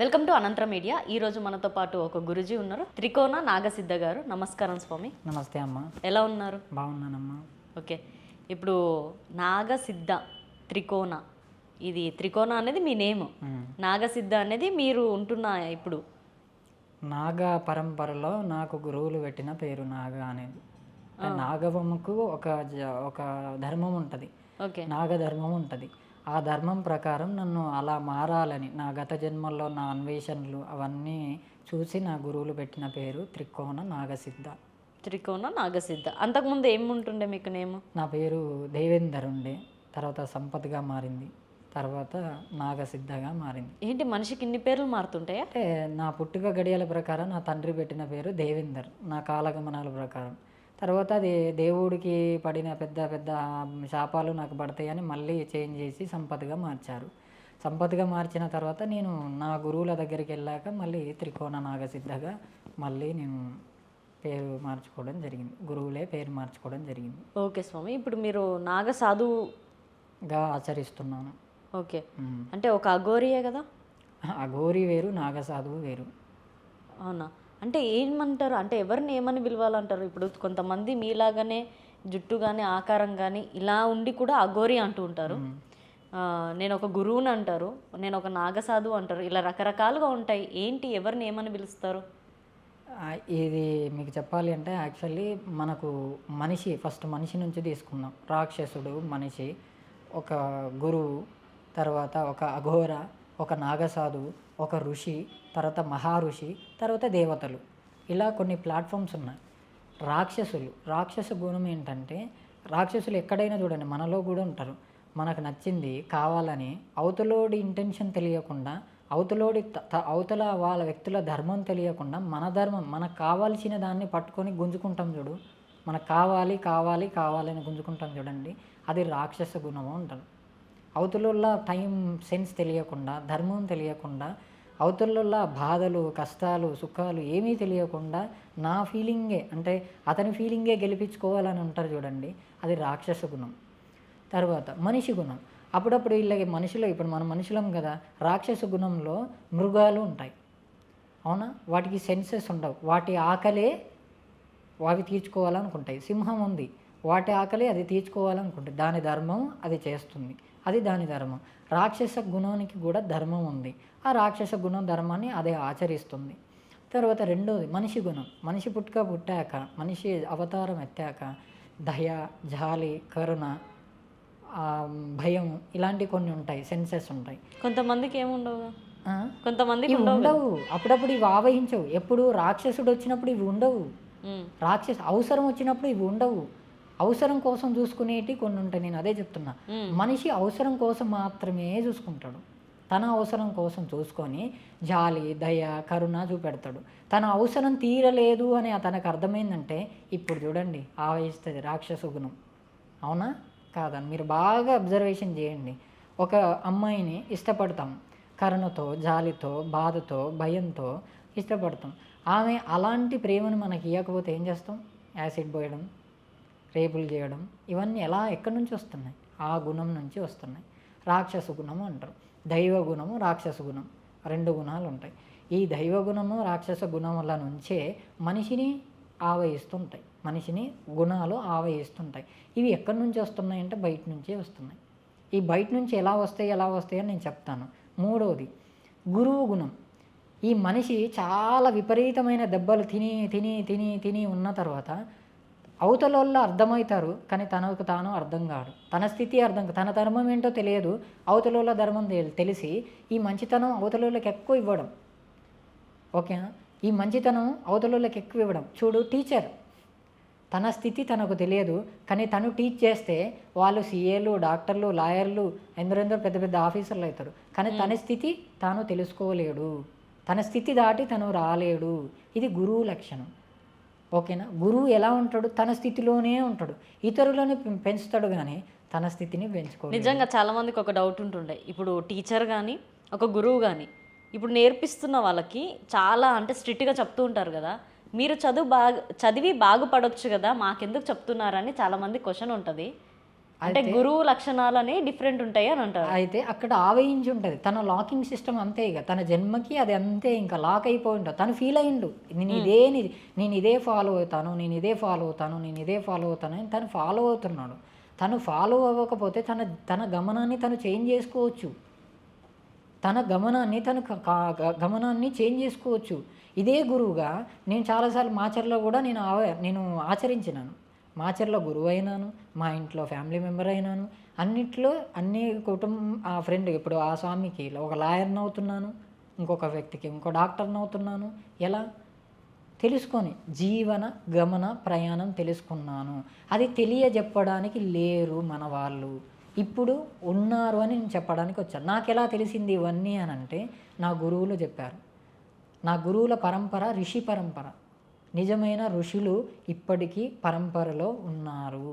Welcome to అనంతర media. ఈరోజు మనతో పాటు ఒక గురుజీ ఉన్నారు, త్రికోణ నాగసిద్ధ గారు. నమస్కారం స్వామి. నమస్తే అమ్మ. ఎలా ఉన్నారు? బాగున్నానమ్మా. ఓకే, ఇప్పుడు నాగసిద్ధ త్రికోణ, ఇది త్రికోణ అనేది మీ నేమ్, నాగసిద్ధ అనేది మీరు ఉంటున్న ఇప్పుడు నాగ పరంపరలో నాకు గురువులు పెట్టిన పేరు నాగ అనేది. నాగవముకు ఒక ధర్మం ఉంటుంది, ఓకే, నాగ ధర్మం ఉంటుంది. ఆ ధర్మం ప్రకారం నన్ను అలా మారాలని నా గత జన్మల్లో నా అన్వేషణలు అవన్నీ చూసి నా గురువులు పెట్టిన పేరు త్రికోణ నాగసిద్ధ. త్రికోణ నాగసిద్ధ. అంతకుముందు ఏముంటుండే మీకు నేమ్? నా పేరు దేవేందర్ ఉండే, తర్వాత సంపత్గా మారింది, తర్వాత నాగసిద్ధగా మారింది. ఏంటి మనిషికి ఇన్ని పేర్లు మారుతుంటాయా? అంటే నా పుట్టుక గడియల ప్రకారం నా తండ్రి పెట్టిన పేరు దేవేందర్, నా కాలగమనాల ప్రకారం. తర్వాత అది దేవుడికి పడిన పెద్ద పెద్ద శాపాలు నాకు పడతాయని మళ్ళీ చేంజ్ చేసి సంపత్గా మార్చారు. సంపత్గా మార్చిన తర్వాత నేను నా గురువుల దగ్గరికి వెళ్ళాక మళ్ళీ త్రికోణ నాగసిద్ధగా మళ్ళీ నేను పేరు మార్చుకోవడం జరిగింది. గురువులే పేరు మార్చుకోవడం జరిగింది. ఓకే స్వామి, ఇప్పుడు మీరు నాగ సాధువుగా ఆచరిస్తున్నాను. ఓకే, అంటే ఒక అఘోరియే కదా? అఘోరి వేరు, నాగసాధువు వేరు. అవునా? అంటే ఏమంటారు, అంటే ఎవరిని ఏమని పిలవాలంటారు? ఇప్పుడు కొంతమంది మీలాగానే జుట్టు కానీ ఆకారం కానీ ఇలా ఉండి కూడా అఘోరి అంటూ ఉంటారు, నేను ఒక గురువుని అంటారు, నేను ఒక నాగసాధువు అంటారు, ఇలా రకరకాలుగా ఉంటాయి. ఏంటి, ఎవరిని ఏమని పిలుస్తారు? ఇది మీకు చెప్పాలి అంటే యాక్చువల్లీ మనకు మనిషి ఫస్ట్ మనిషి నుంచి తీసుకుందాం. రాక్షసుడు, మనిషి, ఒక గురువు, తర్వాత ఒక అఘోర, ఒక నాగసాధువు, ఒక ఋషి, తర్వాత మహారుషి, తర్వాత దేవతలు, ఇలా కొన్ని ప్లాట్ఫామ్స్ ఉన్నాయి. రాక్షస గుణం ఏంటంటే, రాక్షసులు ఎక్కడైనా చూడండి, మనలో కూడా ఉంటారు. మనకు నచ్చింది కావాలని అవతలోడి ఇంటెన్షన్ తెలియకుండా, అవతల వాళ్ళ వ్యక్తుల ధర్మం తెలియకుండా మన ధర్మం, మనకు కావాల్సిన దాన్ని పట్టుకొని గుంజుకుంటాం చూడు, మనకు కావాలి కావాలి కావాలని గుంజుకుంటాం చూడండి, అది రాక్షస గుణము అంటారు. అవతల టైం సెన్స్ తెలియకుండా, ధర్మం తెలియకుండా, అవతల బాధలు, కష్టాలు, సుఖాలు ఏమీ తెలియకుండా నా ఫీలింగే, అంటే అతని ఫీలింగే గెలిపించుకోవాలని ఉంటారు చూడండి, అది రాక్షస గుణం. తర్వాత మనిషి గుణం. అప్పుడప్పుడు వీళ్ళకి మనుషులు, ఇప్పుడు మనం మనుషులం కదా, రాక్షస గుణంలో మృగాలు ఉంటాయి, అవునా? వాటికి సెన్సెస్ ఉండవు, వాటి ఆకలే అవి తీర్చుకోవాలనుకుంటాయి. సింహం ఉంది, వాటి ఆకలి అది తీర్చుకోవాలనుకుంటుంది, దాని ధర్మం అది చేస్తుంది, అది దాని ధర్మం. రాక్షస గుణానికి కూడా ధర్మం ఉంది, ఆ రాక్షస గుణం ధర్మాన్ని అదే ఆచరిస్తుంది. తర్వాత రెండోది మనిషి గుణం. మనిషి పుట్టాక, మనిషి అవతారం ఎత్తాక దయ, జాలి, కరుణ, భయం, ఇలాంటి కొన్ని ఉంటాయి, సెన్సెస్ ఉంటాయి. కొంతమందికి ఏముండవు, కొంతమందికి ఉండవు. అప్పుడప్పుడు ఇవి ఆవహించవు. ఎప్పుడు రాక్షసుడు వచ్చినప్పుడు ఇవి ఉండవు, అవసరం వచ్చినప్పుడు ఇవి ఉండవు. అవసరం కోసం చూసుకునేటి కొన్ని ఉంటాయి. నేను అదే చెప్తున్నా, మనిషి అవసరం కోసం మాత్రమే చూసుకుంటాడు. తన అవసరం కోసం చూసుకొని జాలి, దయ, కరుణ చూపెడతాడు. తన అవసరం తీరలేదు అని తనకు అర్థమైందంటే ఇప్పుడు చూడండి ఆవహిస్తుంది రాక్షస గుణం, అవునా కాదని మీరు బాగా అబ్జర్వేషన్ చేయండి. ఒక అమ్మాయిని ఇష్టపడతాం, కరుణతో, జాలితో, బాధతో, భయంతో ఇష్టపడతాం. ఆమె అలాంటి ప్రేమను మనకి ఇవ్వకపోతే ఏం చేస్తాం? యాసిడ్ పోయడం, రేపులు చేయడం, ఇవన్నీ ఎక్కడి నుంచి వస్తున్నాయి? ఆ గుణం నుంచి వస్తున్నాయి. రాక్షస గుణము అంటారు. దైవ గుణము, రాక్షస గుణం, రెండు గుణాలు ఉంటాయి. ఈ దైవ గుణము, రాక్షస గుణముల నుంచే మనిషిని ఆవహిస్తుంటాయి, మనిషిని గుణాలు ఆవహిస్తుంటాయి. ఇవి ఎక్కడి నుంచి వస్తున్నాయి అంటే బయట నుంచే వస్తున్నాయి. ఈ బయట నుంచి ఎలా వస్తాయి అని నేను చెప్తాను. మూడవది గురువు గుణం. ఈ మనిషి చాలా విపరీతమైన దెబ్బలు తిని తిని తిని తిని ఉన్న తర్వాత అవతల అర్థమవుతారు, కానీ తనకు తాను అర్థం కాడు, తన స్థితి అర్థం కాదు, తన ధర్మం ఏంటో తెలియదు, అవతల ధర్మం తెలిసి ఈ మంచితనం అవతలకి ఎక్కువ ఇవ్వడం. ఓకేనా? ఈ మంచితనం అవతలకి ఎక్కువ ఇవ్వడం. చూడు, టీచర్ తన స్థితి తనకు తెలియదు, కానీ తను టీచ్ చేస్తే వాళ్ళు సీఏలు, డాక్టర్లు, లాయర్లు, ఎందరెందరో పెద్ద పెద్ద ఆఫీసర్లు అవుతారు, కానీ తన స్థితి తాను తెలుసుకోలేడు, తన స్థితి దాటి తను రాలేడు. ఇది గురువు లక్షణం. ఓకేనా? గురువు ఎలా ఉంటాడు? తన స్థితిలోనే ఉంటాడు, ఇతరులను పెంచుతాడు కానీ తన స్థితిని పెంచుకోడు. నిజంగా చాలామందికి ఒక డౌట్ ఉంటుండే, ఇప్పుడు టీచర్ కానీ ఒక గురువు కానీ ఇప్పుడు నేర్పిస్తున్న వాళ్ళకి చాలా అంటే స్ట్రిక్ట్గా చెప్తూ ఉంటారు కదా, మీరు చదివి బాగుపడవచ్చు కదా, మాకెందుకు చెప్తున్నారని చాలామంది క్వశ్చన్ ఉంటుంది. అంటే గురువు లక్షణాలని డిఫరెంట్ ఉంటాయి అని అంటారు. అయితే అక్కడ ఆవహించి ఉంటుంది తన లాకింగ్ సిస్టమ్ అంతే, ఇక తన జన్మకి అది అంతే, ఇంకా లాక్ అయిపోయి ఉంటుంది. తను ఫీల్ అయ్యిండు నేను ఇదే ఫాలో అవుతాను, నేను ఇదే ఫాలో అవుతాను, నేను ఇదే ఫాలో అవుతాను అని తను ఫాలో అవుతున్నాడు. తను ఫాలో అవ్వకపోతే తన గమనాన్ని తను చేంజ్ చేసుకోవచ్చు. తన గమనాన్ని చేంజ్ చేసుకోవచ్చు. ఇదే గురువుగా నేను చాలాసార్లు మాచర్లో కూడా నేను ఆచరించినాను. మాచర్లో గురువు అయినాను, మా ఇంట్లో ఫ్యామిలీ మెంబర్ అయినాను, అన్ని ఆ ఫ్రెండ్ ఇప్పుడు ఆ స్వామికి ఒక లాయర్ని అవుతున్నాను, ఇంకొక వ్యక్తికి ఇంకో డాక్టర్ని అవుతున్నాను. ఎలా తెలుసుకొని జీవన గమన ప్రయాణం తెలుసుకున్నాను. అది తెలియజెప్పడానికి లేరు మన వాళ్ళు, ఇప్పుడు ఉన్నారు అని నేను చెప్పడానికి వచ్చాను. నాకు ఎలా తెలిసింది ఇవన్నీ అని అంటే నా గురువులు చెప్పారు. నా గురువుల పరంపర ఋషి పరంపర. నిజమైన ఋషులు ఇప్పటికీ పరంపరలో ఉన్నారు.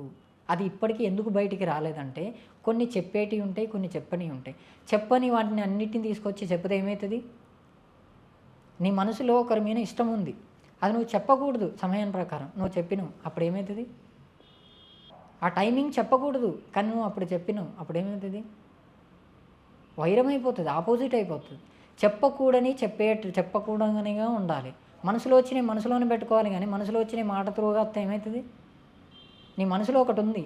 అది ఇప్పటికీ ఎందుకు బయటికి రాలేదంటే కొన్ని చెప్పేటివి ఉంటాయి, కొన్ని చెప్పనివి ఉంటాయి. చెప్పని వాటిని అన్నిటిని తీసుకొచ్చి చెప్తే ఏమవుతుంది? నీ మనసులో ఒకరి మీద ఇష్టం ఉంది, అది నువ్వు చెప్పకూడదు. సమయం ప్రకారం నువ్వు చెప్పినావు, అప్పుడు ఏమవుతుంది? ఆ టైమింగ్ చెప్పకూడదు, కానీ నువ్వు అప్పుడు చెప్పినావు, అప్పుడు ఏమవుతుంది? వైరం అయిపోతుంది, ఆపోజిట్ అయిపోతుంది. చెప్పకూడనిగా ఉండాలి. మనసులో వచ్చిన మనసులోనే పెట్టుకోవాలి, కానీ మనసులో వచ్చిన మాట త్రూగా వస్తే ఏమవుతుంది? నీ మనసులో ఒకటి ఉంది,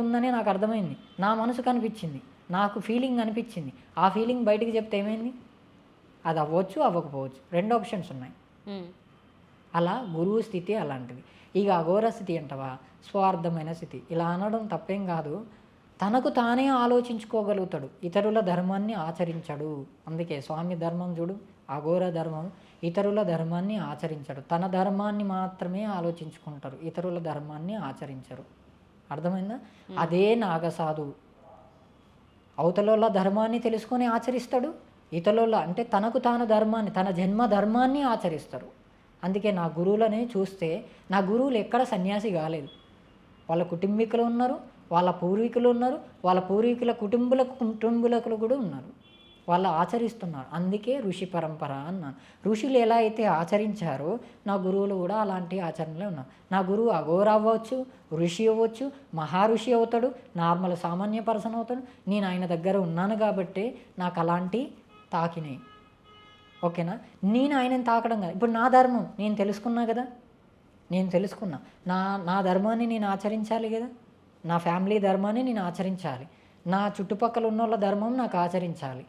ఉందని నాకు అర్థమైంది. నా మనసు కనిపించింది, నాకు ఫీలింగ్ అనిపించింది. ఆ ఫీలింగ్ బయటికి చెప్తే ఏమైంది? అది అవ్వచ్చు, అవ్వకపోవచ్చు, 2 ఆప్షన్స్ ఉన్నాయి. అలా గురువు స్థితి అలాంటిది. ఇక అఘోర స్థితి అంటవా, స్వార్థమైన స్థితి. ఇలా అనడం తప్పేం కాదు. తనకు తానే ఆలోచించుకోగలుగుతాడు, ఇతరుల ధర్మాన్ని ఆచరించడు. అందుకే స్వామి ధర్మం చూడు, అఘోర ధర్మం. ఇతరుల ధర్మాన్ని ఆచరించడు, తన ధర్మాన్ని మాత్రమే ఆలోచించుకుంటారు, ఇతరుల ధర్మాన్ని ఆచరించరు. అర్థమైందా? అదే నాగసాధువు. అవతల ధర్మాన్ని తెలుసుకొని ఆచరిస్తాడు, ఇతరుల అంటే తనకు తాను ధర్మాన్ని, తన జన్మ ధర్మాన్ని ఆచరిస్తారు. అందుకే నా గురువులనే చూస్తే నా గురువులు ఎక్కడ సన్యాసి కాలేదు. వాళ్ళ కుటుంబీకులు ఉన్నారు, వాళ్ళ పూర్వీకులు ఉన్నారు, వాళ్ళ పూర్వీకుల కుటుంబులకు కూడా ఉన్నారు, వాళ్ళు ఆచరిస్తున్నారు. అందుకే ఋషి పరంపర అన్నాను. ఋషులు ఎలా అయితే ఆచరించారో నా గురువులు కూడా అలాంటి ఆచరణలే ఉన్నారు. నా గురువు అఘోర అవ్వచ్చు, ఋషి అవ్వచ్చు, మహారుషి అవుతాడు, నార్మల్ సామాన్య పర్సన్ అవుతాడు. నేను ఆయన దగ్గర ఉన్నాను కాబట్టి నాకు అలాంటి తాకినాయి. ఓకేనా? నేను ఆయనని తాకడం కాదు. ఇప్పుడు నా ధర్మం నేను తెలుసుకున్నా కదా, నా ధర్మాన్ని నేను ఆచరించాలి కదా, నా ఫ్యామిలీ ధర్మాన్ని నేను ఆచరించాలి, నా చుట్టుపక్కల ఉన్న వాళ్ళ ధర్మం నాకు ఆచరించాలి,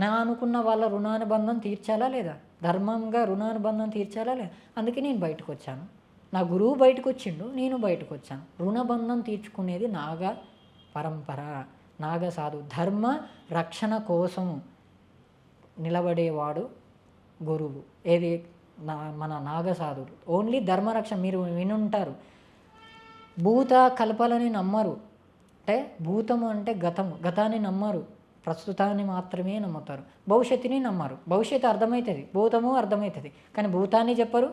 నా అనుకున్న వాళ్ళ రుణానుబంధం తీర్చాలా లేదా, ధర్మంగా రుణానుబంధం తీర్చాలా లేదా. అందుకే నేను బయటకు వచ్చాను, నా గురువు బయటకు వచ్చిండు, నేను బయటకు వచ్చాను. రుణబంధం తీర్చుకునేది నాగ పరంపర, నాగ సాధు. ధర్మ రక్షణ కోసం నిలబడేవాడు గురువు. ఏది? మన నాగసాధువులు. ఓన్లీ ధర్మరక్షణ. మీరు వినుంటారు, భూత కల్పలని నమ్మరు. అంటే భూతము అంటే గతాన్ని నమ్మరు, ప్రస్తుతాన్ని మాత్రమే నమ్ముతారు. భవిష్యత్తుని నమ్మరు. భవిష్యత్తు అర్థమవుతుంది, భూతము అర్థమవుతుంది, కానీ భూతాన్ని చెప్పరు,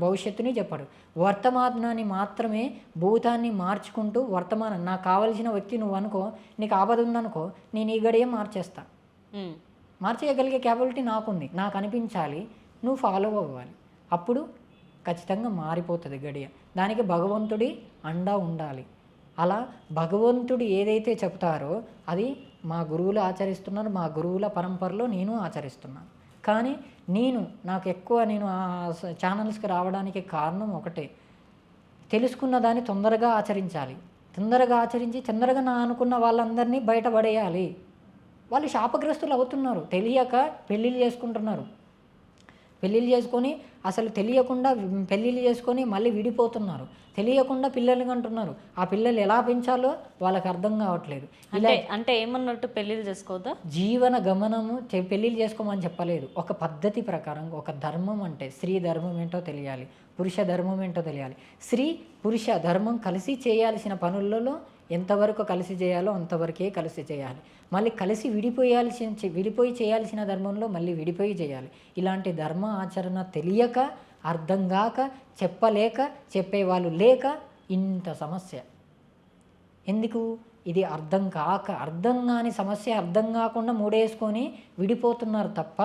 భవిష్యత్తుని చెప్పరు. వర్తమానాన్ని మాత్రమే భూతాన్ని మార్చుకుంటూ వర్తమానం. నాకు కావలసిన వ్యక్తి నువ్వు అనుకో, నీకు ఆపద ఉందనుకో, నేను ఈ గడియ మార్చేస్తా. మార్చేయగలిగే క్యాపబిలిటీ నాకుంది, నాకు అనిపించాలి, నువ్వు ఫాలో అవ్వాలి. అప్పుడు ఖచ్చితంగా మారిపోతుంది గడియ. దానికి భగవంతుడి అండా ఉండాలి. అలా భగవంతుడు ఏదైతే చెప్తారో అది మా గురువులు ఆచరిస్తున్నారు, మా గురువుల పరంపరలో నేను ఆచరిస్తున్నాను. కానీ నేను ఆ ఛానల్స్కి రావడానికి కారణం ఒకటే, తెలుసుకున్న దాన్ని తొందరగా ఆచరించాలి. తొందరగా ఆచరించి తొందరగా నా అనుకున్న వాళ్ళందరినీ బయటపడేయాలి. వాళ్ళు శాపగ్రస్తులు అవుతున్నారు, తెలియక పెళ్ళిళ్ళు చేసుకుంటున్నారు. పెళ్ళిళ్ళు చేసుకొని అసలు తెలియకుండా పెళ్ళిళ్ళు చేసుకొని మళ్ళీ విడిపోతున్నారు, తెలియకుండా పిల్లలు కంటున్నారు. ఆ పిల్లలు ఎలా పెంచాలో వాళ్ళకి అర్థం కావట్లేదు. అంటే ఏమన్నట్టు పెళ్ళిళ్ళు చేసుకోవద్దా? జీవన గమనము పెళ్ళిళ్ళు చేసుకోమని చెప్పలేదు. ఒక పద్ధతి ప్రకారం, ఒక ధర్మం అంటే స్త్రీ ధర్మం ఏంటో తెలియాలి, పురుష ధర్మం ఏంటో తెలియాలి. స్త్రీ పురుష ధర్మం కలిసి చేయాల్సిన పనులలో ఎంతవరకు కలిసి చేయాలో అంతవరకే కలిసి చేయాలి. మళ్ళీ కలిసి విడిపోయి చేయాల్సిన ధర్మంలో మళ్ళీ విడిపోయి చేయాలి. ఇలాంటి ధర్మ ఆచరణ తెలియక, అర్థం కాక, చెప్పలేక, చెప్పేవాళ్ళు లేక ఇంత సమస్య. ఎందుకు? ఇది అర్థం కాని సమస్య. అర్థం కాకుండా మూడేసుకొని విడిపోతున్నారు తప్ప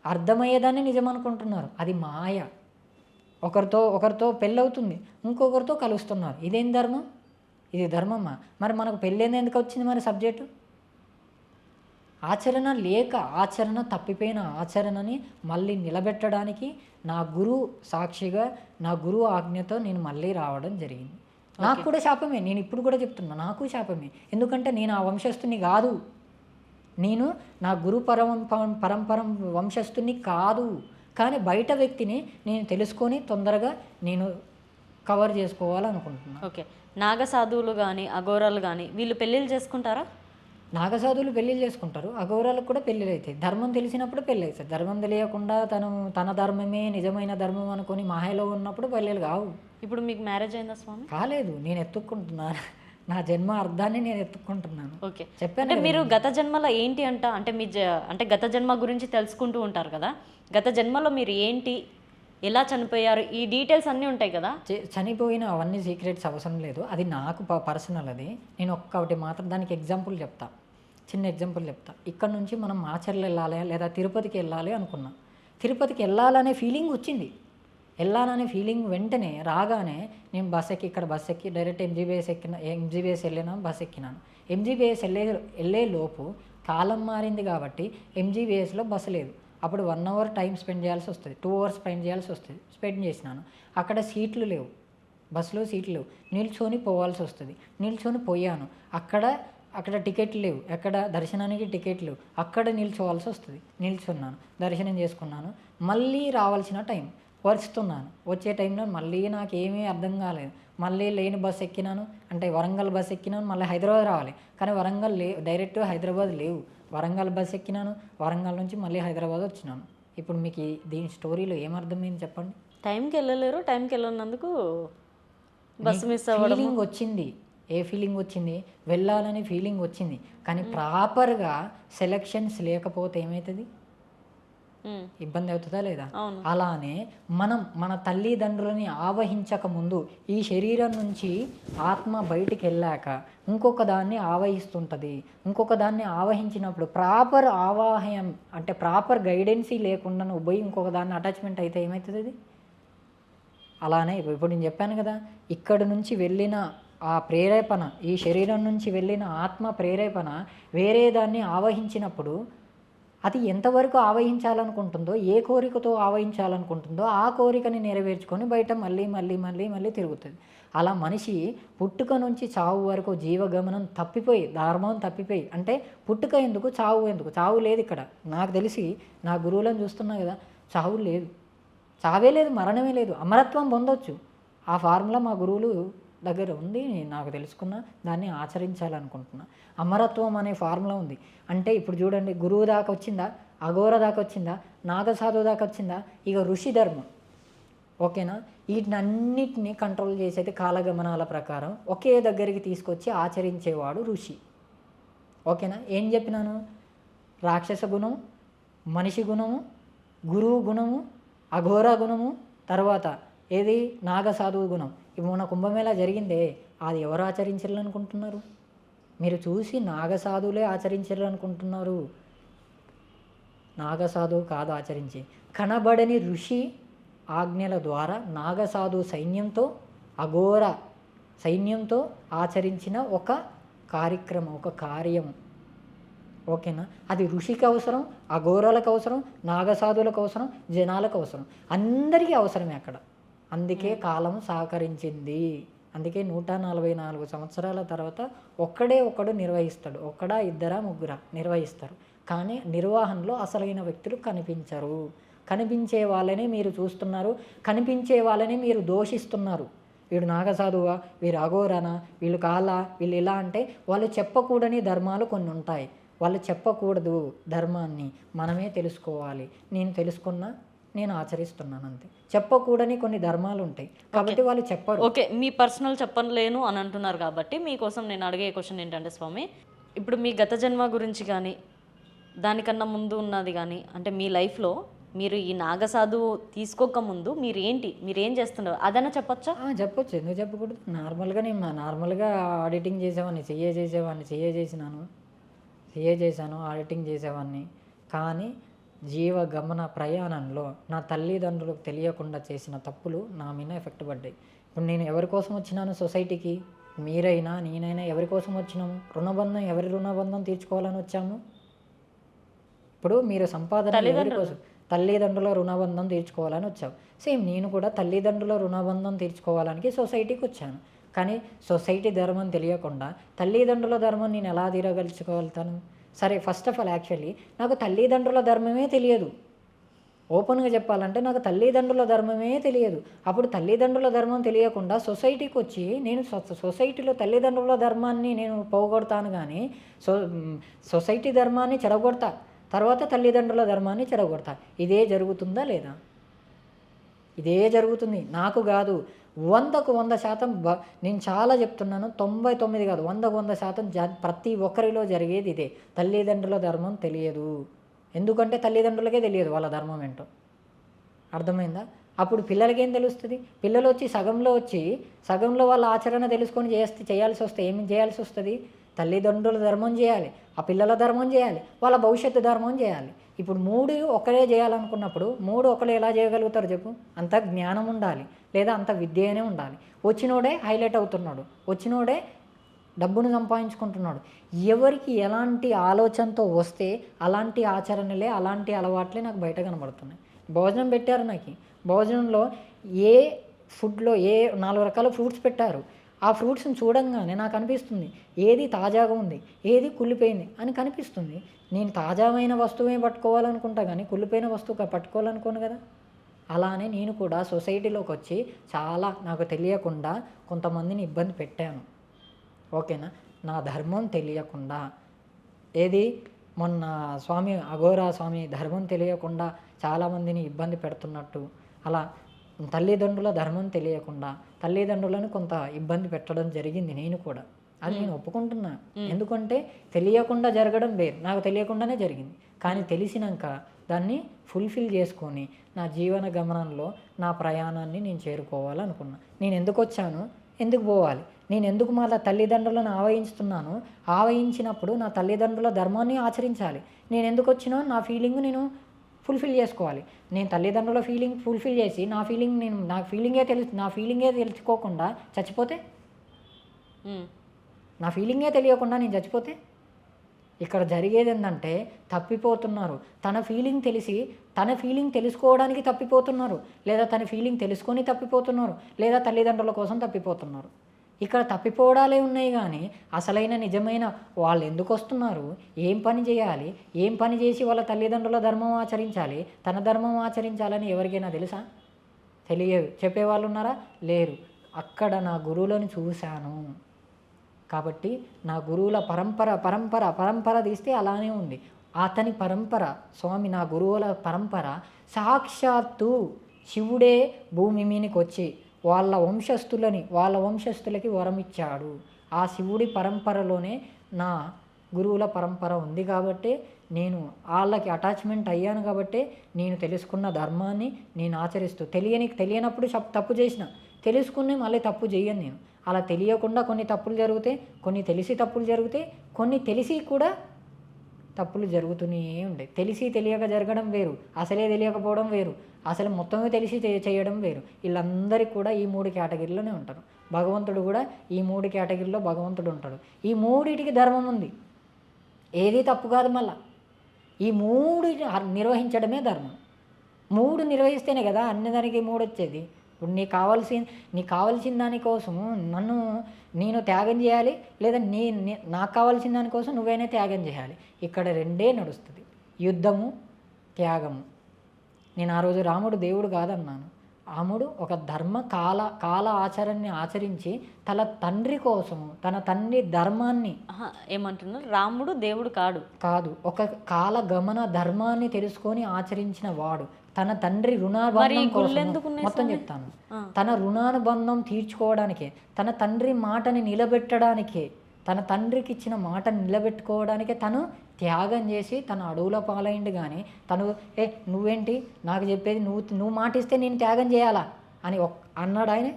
అర్థమయ్యేదాన్ని నిజం అనుకుంటున్నారు. అది మాయ. ఒకరితో పెళ్ళవుతుంది, ఇంకొకరితో కలుస్తున్నారు. ఇదేం ధర్మం? ఇది ధర్మమా? మరి మనకు పెళ్ళి ఎందుకు వచ్చింది మరి సబ్జెక్టు? ఆచరణ లేక, ఆచరణ తప్పిపోయిన ఆచరణని మళ్ళీ నిలబెట్టడానికి నా గురువు సాక్షిగా, నా గురువు ఆజ్ఞతో నేను మళ్ళీ రావడం జరిగింది. నాకు కూడా శాపమే, నేను ఇప్పుడు కూడా చెప్తున్నా, నాకు శాపమే. ఎందుకంటే నేను ఆ వంశస్థుని కాదు, నేను నా గురు పరంపర వంశస్థుని కాదు. కానీ బయట వ్యక్తిని నేను తెలుసుకొని తొందరగా నేను కవర్ చేసుకోవాలనుకుంటున్నాను. ఓకే. నాగసాధువులు కానీ అఘోరాలు కానీ వీళ్ళు పెళ్ళిళ్ళు చేసుకుంటారా? నాగసాధువులు పెళ్ళిళ్ళు చేసుకుంటారు, అఘోరాలకు కూడా పెళ్ళిళ్ళు అవుతాయి. ధర్మం తెలిసినప్పుడు పెళ్ళి అవుతుంది. ధర్మం తెలియకుండా తన ధర్మమే నిజమైన ధర్మం అనుకొని మాయలో ఉన్నప్పుడు పెళ్ళిళ్ళు కావు. ఇప్పుడు మీకు మ్యారేజ్ అయిందా స్వామి? కాలేదు, నేను ఎత్తుక్కుంటున్నాను. నా జన్మ అర్థాన్ని నేను ఎత్తుక్కుంటున్నాను. ఓకే. చెప్పాను అంటే మీరు గత జన్మలో ఏంటి అంటే మీ అంటే గత జన్మ గురించి తెలుసుకుంటూ ఉంటారు కదా, గత జన్మలో మీరు ఏంటి, ఎలా చనిపోయారు, ఈ డీటెయిల్స్ అన్నీ ఉంటాయి కదా. చనిపోయిన అవన్నీ సీక్రెట్స్ అవసరం లేదు, అది నాకు పర్సనల్. అది నేను ఒక్కటి మాత్రం దానికి ఎగ్జాంపుల్ చెప్తా, చిన్న ఎగ్జాంపుల్ చెప్తా. ఇక్కడ నుంచి మనం మాచర్లు వెళ్ళాలి లేదా తిరుపతికి వెళ్ళాలి అనుకున్నా. తిరుపతికి వెళ్ళాలనే ఫీలింగ్ వచ్చింది. వెళ్ళాలనే ఫీలింగ్ వెంటనే రాగానే నేను బస్ ఎక్కి, ఇక్కడ బస్ ఎక్కి డైరెక్ట్ ఎంజీబీఎస్ వెళ్ళినా, బస్ ఎక్కినాను. ఎంజీబీఎస్ వెళ్ళే లోపు కాలం మారింది కాబట్టి ఎంజీబీఎస్లో బస్సు లేదు. అప్పుడు 1 అవర్ టైం స్పెండ్ చేయాల్సి వస్తుంది, 2 అవర్స్ స్పెండ్ చేయాల్సి వస్తుంది. స్పెండ్ చేసినాను. అక్కడ సీట్లు లేవు, బస్సులో సీట్లు లేవు, నిల్చొని పోవాల్సి వస్తుంది. నిల్చొని పోయాను. అక్కడ టికెట్లు లేవు, ఎక్కడ దర్శనానికి టికెట్లు లేవు, అక్కడ నిల్చోవాల్సి వస్తుంది. నిల్చున్నాను, దర్శనం చేసుకున్నాను. మళ్ళీ రావాల్సిన టైం వరుస్తున్నాను. వచ్చే టైంలో మళ్ళీ నాకేమీ అర్థం కాలేదు. మళ్ళీ లేని బస్ ఎక్కినాను, అంటే వరంగల్ బస్ ఎక్కినాను. మళ్ళీ హైదరాబాద్ రావాలి, కానీ వరంగల్ డైరెక్ట్ హైదరాబాద్ లేవు. వరంగల్ బస్ ఎక్కినాను, వరంగల్ నుంచి మళ్ళీ హైదరాబాద్ వచ్చినాను. ఇప్పుడు మీకు దీని స్టోరీలో ఏమర్థమైంది చెప్పండి? టైంకి వెళ్ళలేరు, టైంకి వెళ్ళినందుకు బస్సు మిస్ అవ్వడం. ఫీలింగ్ వచ్చింది. ఏ ఫీలింగ్ వచ్చింది? వెళ్ళాలని ఫీలింగ్ వచ్చింది, కానీ ప్రాపర్గా సెలక్షన్స్ లేకపోతే ఏమవుతుంది? ఇబ్బంది అవుతుందా లేదా? అలానే మనం మన తల్లిదండ్రులని ఆవహించక ముందు ఈ శరీరం నుంచి ఆత్మ బయటికి వెళ్ళాక ఇంకొక దాన్ని ఆవహిస్తుంటుంది. ఇంకొక దాన్ని ఆవహించినప్పుడు ప్రాపర్ ఆవాహయం అంటే ప్రాపర్ గైడెన్సీ లేకుండా నువ్వు పోయి ఇంకొక దాన్ని అటాచ్మెంట్ అయితే ఏమవుతుంది? అది అలానే ఇప్పుడు నేను చెప్పాను కదా, ఇక్కడి నుంచి వెళ్ళిన ఆ ప్రేరేపణ, ఈ శరీరం నుంచి వెళ్ళిన ఆత్మ ప్రేరేపణ వేరే దాన్ని ఆవహించినప్పుడు అది ఎంతవరకు ఆవహించాలనుకుంటుందో, ఏ కోరికతో ఆవహించాలనుకుంటుందో ఆ కోరికని నెరవేర్చుకొని బయట మళ్ళీ మళ్ళీ మళ్ళీ మళ్ళీ తిరుగుతుంది. అలా మనిషి పుట్టుక నుంచి చావు వరకు జీవగమనం తప్పిపోయి, ధర్మం తప్పిపోయి, అంటే పుట్టుక ఎందుకు, చావు ఎందుకు? చావు లేదు ఇక్కడ. నాకు తెలిసి నా గురువులను చూస్తున్నా కదా, చావు లేదు, చావే లేదు, మరణమే లేదు, అమరత్వం పొందొచ్చు. ఆ ఫార్ములా మా గురువులు దగ్గర ఉంది, నాకు తెలుసుకున్నా, దాన్ని ఆచరించాలనుకుంటున్నా. అమరత్వం అనే ఫార్ములా ఉంది. అంటే ఇప్పుడు చూడండి, గురువు దాకా వచ్చిందా, అఘోర దాకా వచ్చిందా, నాగసాధు దాకా వచ్చిందా, ఇక ఋషి ధర్మం. ఓకేనా? వీటినన్నిటిని కంట్రోల్ చేసేది కాలగమనాల ప్రకారం ఒకే దగ్గరికి తీసుకొచ్చి ఆచరించేవాడు ఋషి. ఓకేనా? ఏం చెప్పినాను? రాక్షస గుణము, మనిషి గుణము, గురువు గుణము, అఘోర గుణము, తర్వాత ఏది నాగసాధువు గుణం. ఇప్పుడు మన కుంభమేళా జరిగిందే, అది ఎవరు ఆచరించాలనుకుంటున్నారు? మీరు చూసి నాగసాధువులే ఆచరించాలనుకుంటున్నారు. నాగసాధువు కాదు ఆచరించి, కనబడని ఋషి ఆజ్ఞల ద్వారా నాగసాధు సైన్యంతో, అఘోర సైన్యంతో ఆచరించిన ఒక కార్యక్రమం, ఒక కార్యము. ఓకేనా? అది ఋషికి అవసరం, అఘోరాలకు అవసరం, నాగసాధువులకు అవసరం, జనాలకు అవసరం, అందరికీ అవసరమే అక్కడ. అందుకే కాలం సహకరించింది. అందుకే 144 సంవత్సరాల తర్వాత ఒకడు నిర్వహిస్తాడు. ఇద్దరా ముగ్గురా నిర్వహిస్తారు, కానీ నిర్వహణలో అసలైన వ్యక్తులు కనిపించరు. కనిపించే వాళ్ళనే మీరు చూస్తున్నారు, కనిపించే వాళ్ళని మీరు దోషిస్తున్నారు. వీడు నాగసాధువా, వీరు అఘోరానా, వీళ్ళు కాలా, వీళ్ళు ఇలా అంటే వాళ్ళు చెప్పకూడని ధర్మాలు కొన్ని ఉంటాయి. వాళ్ళు చెప్పకూడదు ధర్మాన్ని, మనమే తెలుసుకోవాలి. నేను తెలుసుకున్నా, నేను ఆచరిస్తున్నాను అంతే. చెప్పకూడని కొన్ని ధర్మాలు ఉంటాయి కాబట్టి వాళ్ళు చెప్పరు. ఓకే, మీ పర్సనల్ చెప్పలేను అని అంటున్నారు కాబట్టి మీకోసం నేను అడిగే క్వశ్చన్ ఏంటంటే స్వామి, ఇప్పుడు మీ గత జన్మ గురించి కానీ దానికన్నా ముందు ఉన్నది కానీ, అంటే మీ లైఫ్లో మీరు ఈ నాగసాధువు తీసుకోకముందు మీరేం చేస్తున్నారు అదన్నా చెప్పచ్చా? చెప్పొచ్చు, ఎందుకు చెప్పకూడదు? నార్మల్గా ఆడిటింగ్ చేసేవాడిని, సిఏ చేశాను, ఆడిటింగ్ చేసేవాడిని. కానీ జీవగమన ప్రయాణంలో నా తల్లిదండ్రులకు తెలియకుండా చేసిన తప్పులు నా మీద ఎఫెక్ట్ పడ్డాయి. ఇప్పుడు నేను ఎవరి కోసం వచ్చినాను సొసైటీకి? మీరైనా నేనైనా ఎవరి కోసం వచ్చినాము? రుణబంధం, ఎవరి రుణబంధం తీర్చుకోవాలని వచ్చాము? ఇప్పుడు మీరు సంపాదన ఎవరి కోసం? తల్లిదండ్రుల రుణబంధం తీర్చుకోవాలని వచ్చావు. సేమ్ నేను కూడా తల్లిదండ్రుల రుణబంధం తీర్చుకోవడానికి సొసైటీకి వచ్చాను. కానీ సొసైటీ ధర్మం తెలియకుండా తల్లిదండ్రుల ధర్మం నేను ఎలా తీరగలుచుకోగలుగుతాను? సరే, ఫస్ట్ ఆఫ్ ఆల్ యాక్చువల్లీ నాకు తల్లిదండ్రుల ధర్మమే తెలియదు. ఓపెన్గా చెప్పాలంటే నాకు తల్లిదండ్రుల ధర్మమే తెలియదు. అప్పుడు తల్లిదండ్రుల ధర్మం తెలియకుండా సొసైటీకి వచ్చి నేను సొసైటీలో తల్లిదండ్రుల ధర్మాన్ని నేను పోగొడతాను, కానీ సొసైటీ ధర్మాన్ని చెడగొడతా, తర్వాత తల్లిదండ్రుల ధర్మాన్ని చెడగొడతా. ఇదే జరుగుతుందా లేదా? ఇదే జరుగుతుంది. నాకు కాదు, 100కు 100% నేను చాలా చెప్తున్నాను, 99 కాదు 100కు 100% ప్రతి ఒక్కరిలో జరిగేది ఇదే. తల్లిదండ్రుల ధర్మం తెలియదు. ఎందుకంటే తల్లిదండ్రులకే తెలియదు వాళ్ళ ధర్మం ఏంటో. అర్థమైందా? అప్పుడు పిల్లలకేం తెలుస్తుంది? పిల్లలు వచ్చి సగంలో వాళ్ళ ఆచరణ తెలుసుకొని చేయాల్సి వస్తే ఏం చేయాల్సి వస్తుంది? తల్లిదండ్రుల ధర్మం చేయాలి, ఆ పిల్లల ధర్మం చేయాలి, వాళ్ళ భవిష్యత్తు ధర్మం చేయాలి. ఇప్పుడు 3 ఒకరే చేయాలనుకున్నప్పుడు 3 ఒకరు ఎలా చేయగలుగుతారు చెప్పు? అంత జ్ఞానం ఉండాలి, లేదా అంత విద్యనే ఉండాలి. వచ్చినోడే హైలైట్ అవుతున్నాడు, వచ్చినోడే డబ్బును సంపాదించుకుంటున్నాడు. ఎవరికి ఎలాంటి ఆలోచనతో వస్తే అలాంటి ఆచరణలే, అలాంటి అలవాట్లే నాకు బయట కనబడుతున్నాయి. భోజనం పెట్టారు నాకు, భోజనంలో ఏ ఫుడ్లో 4 రకాల ఫ్రూట్స్ పెట్టారు. ఆ ఫ్రూట్స్ని చూడంగానే నాకు అనిపిస్తుంది ఏది తాజాగా ఉంది, ఏది కుళ్ళిపోయింది అని కనిపిస్తుంది. నేను తాజామైన వస్తువే పట్టుకోవాలనుకుంటా, కానీ కుళ్ళిపోయిన వస్తువు పట్టుకోవాలనుకోను కదా. అలానే నేను కూడా సొసైటీలోకి వచ్చి చాలా నాకు తెలియకుండా కొంతమందిని ఇబ్బంది పెట్టాను. ఓకేనా? నా ధర్మం తెలియకుండా, ఏది మొన్న అఘోరా స్వామి ధర్మం తెలియకుండా చాలామందిని ఇబ్బంది పెడుతున్నట్టు, అలా తల్లిదండ్రుల ధర్మం తెలియకుండా తల్లిదండ్రులను కొంత ఇబ్బంది పెట్టడం జరిగింది నేను కూడా. అది నేను ఒప్పుకుంటున్నా. ఎందుకంటే తెలియకుండా జరగడం వేరు, నాకు తెలియకుండానే జరిగింది. కానీ తెలిసినాక దాన్ని ఫుల్ఫిల్ చేసుకొని నా జీవన గమనంలో నా ప్రయాణాన్ని నేను చేరుకోవాలనుకున్నా. నేను ఎందుకు వచ్చాను, ఎందుకు పోవాలి, నేను ఎందుకు మళ్ళీ తల్లిదండ్రులను ఆవహించినప్పుడు నా తల్లిదండ్రుల ధర్మాన్ని ఆచరించాలి. నేను ఎందుకు వచ్చినా నా ఫీలింగ్ నేను ఫుల్ఫిల్ చేసుకోవాలి. నేను తల్లిదండ్రుల ఫీలింగ్ ఫుల్ఫిల్ చేసి నా ఫీలింగే తెలుసుకోకుండా చచ్చిపోతే, నా ఫీలింగే తెలియకుండా నేను చచ్చిపోతే, ఇక్కడ జరిగేది ఏంటంటే తప్పిపోతున్నారు. తన ఫీలింగ్ తెలుసుకోవడానికి తప్పిపోతున్నారు, లేదా తన ఫీలింగ్ తెలుసుకొని తప్పిపోతున్నారు, లేదా తల్లిదండ్రుల కోసం తప్పిపోతున్నారు. ఇక్కడ తప్పిపోవడాలే ఉన్నాయి, కానీ అసలైన నిజమైన వాళ్ళు ఎందుకు వస్తున్నారు, ఏం పని చేయాలి, ఏం పని చేసి వాళ్ళ తల్లిదండ్రుల ధర్మం ఆచరించాలి, తన ధర్మం ఆచరించాలని ఎవరికైనా తెలుసా? తెలియదు. చెప్పేవాళ్ళు ఉన్నారా? లేరు. అక్కడ నా గురువులను చూశాను కాబట్టి నా గురువుల పరంపర తీస్తే అలానే ఉంది. అతని పరంపర, స్వామి నా గురువుల పరంపర సాక్షాత్తు శివుడే భూమి మీదకి వచ్చి వాళ్ళ వంశస్థులకి వరం ఇచ్చాడు. ఆ శివుడి పరంపరలోనే నా గురువుల పరంపర ఉంది కాబట్టి నేను వాళ్ళకి అటాచ్మెంట్ అయ్యాను. కాబట్టి నేను తెలుసుకున్న ధర్మాన్ని నేను ఆచరిస్తూ తెలియనప్పుడు తప్పు చేసిన, తెలుసుకుని మళ్ళీ తప్పు చేయను నేను. అలా తెలియకుండా కొన్ని తప్పులు జరుగుతాయి, కొన్ని తెలిసి తప్పులు జరుగుతాయి, కొన్ని తెలిసి కూడా తప్పులు జరుగుతూనే ఉంటాయి. తెలిసి తెలియక జరగడం వేరు, అసలే తెలియకపోవడం వేరు, అసలు మొత్తమే తెలిసి చేయడం వేరు. వీళ్ళందరికీ కూడా ఈ 3 కేటగిరీలోనే ఉంటారు. భగవంతుడు కూడా ఈ 3 కేటగిరీలో భగవంతుడు ఉంటాడు. ఈ 3టికి ధర్మం ఉంది, ఏది తప్పు కాదు. మళ్ళా ఈ 3 నిర్వహించడమే ధర్మం. 3 నిర్వహిస్తేనే కదా అన్నదానికి 3 వచ్చేది. ఇప్పుడు నీకు కావాల్సిన దానికోసము నేను త్యాగం చేయాలి, లేదా నాకు కావాల్సిన దానికోసం నువ్వైనా త్యాగం చేయాలి. ఇక్కడ 2 నడుస్తుంది, యుద్ధము, త్యాగము. నేను ఆ రోజు రాముడు దేవుడు కాదన్నాను. రాముడు ఒక కాల ఆచరణని ఆచరించి తన తండ్రి కోసము, తన తండ్రి ధర్మాన్ని ఏమంటున్నారు, రాముడు దేవుడు కాదు, ఒక కాల గమన ధర్మాన్ని తెలుసుకొని ఆచరించిన వాడు. తన తండ్రి రుణానుబంధం కోసం, మొత్తం చెప్తాను, తన రుణానుబంధం తీర్చుకోవడానికే, తన తండ్రి మాటని నిలబెట్టడానికే, తన తండ్రికి ఇచ్చిన మాటని నిలబెట్టుకోవడానికే తను త్యాగం చేసి తన అడవుల పాలైండు. కానీ తను నువ్వేంటి నాకు చెప్పేది, నువ్వు మాట ఇస్తే నేను త్యాగం చేయాలా అని అన్నాడు ఆయన?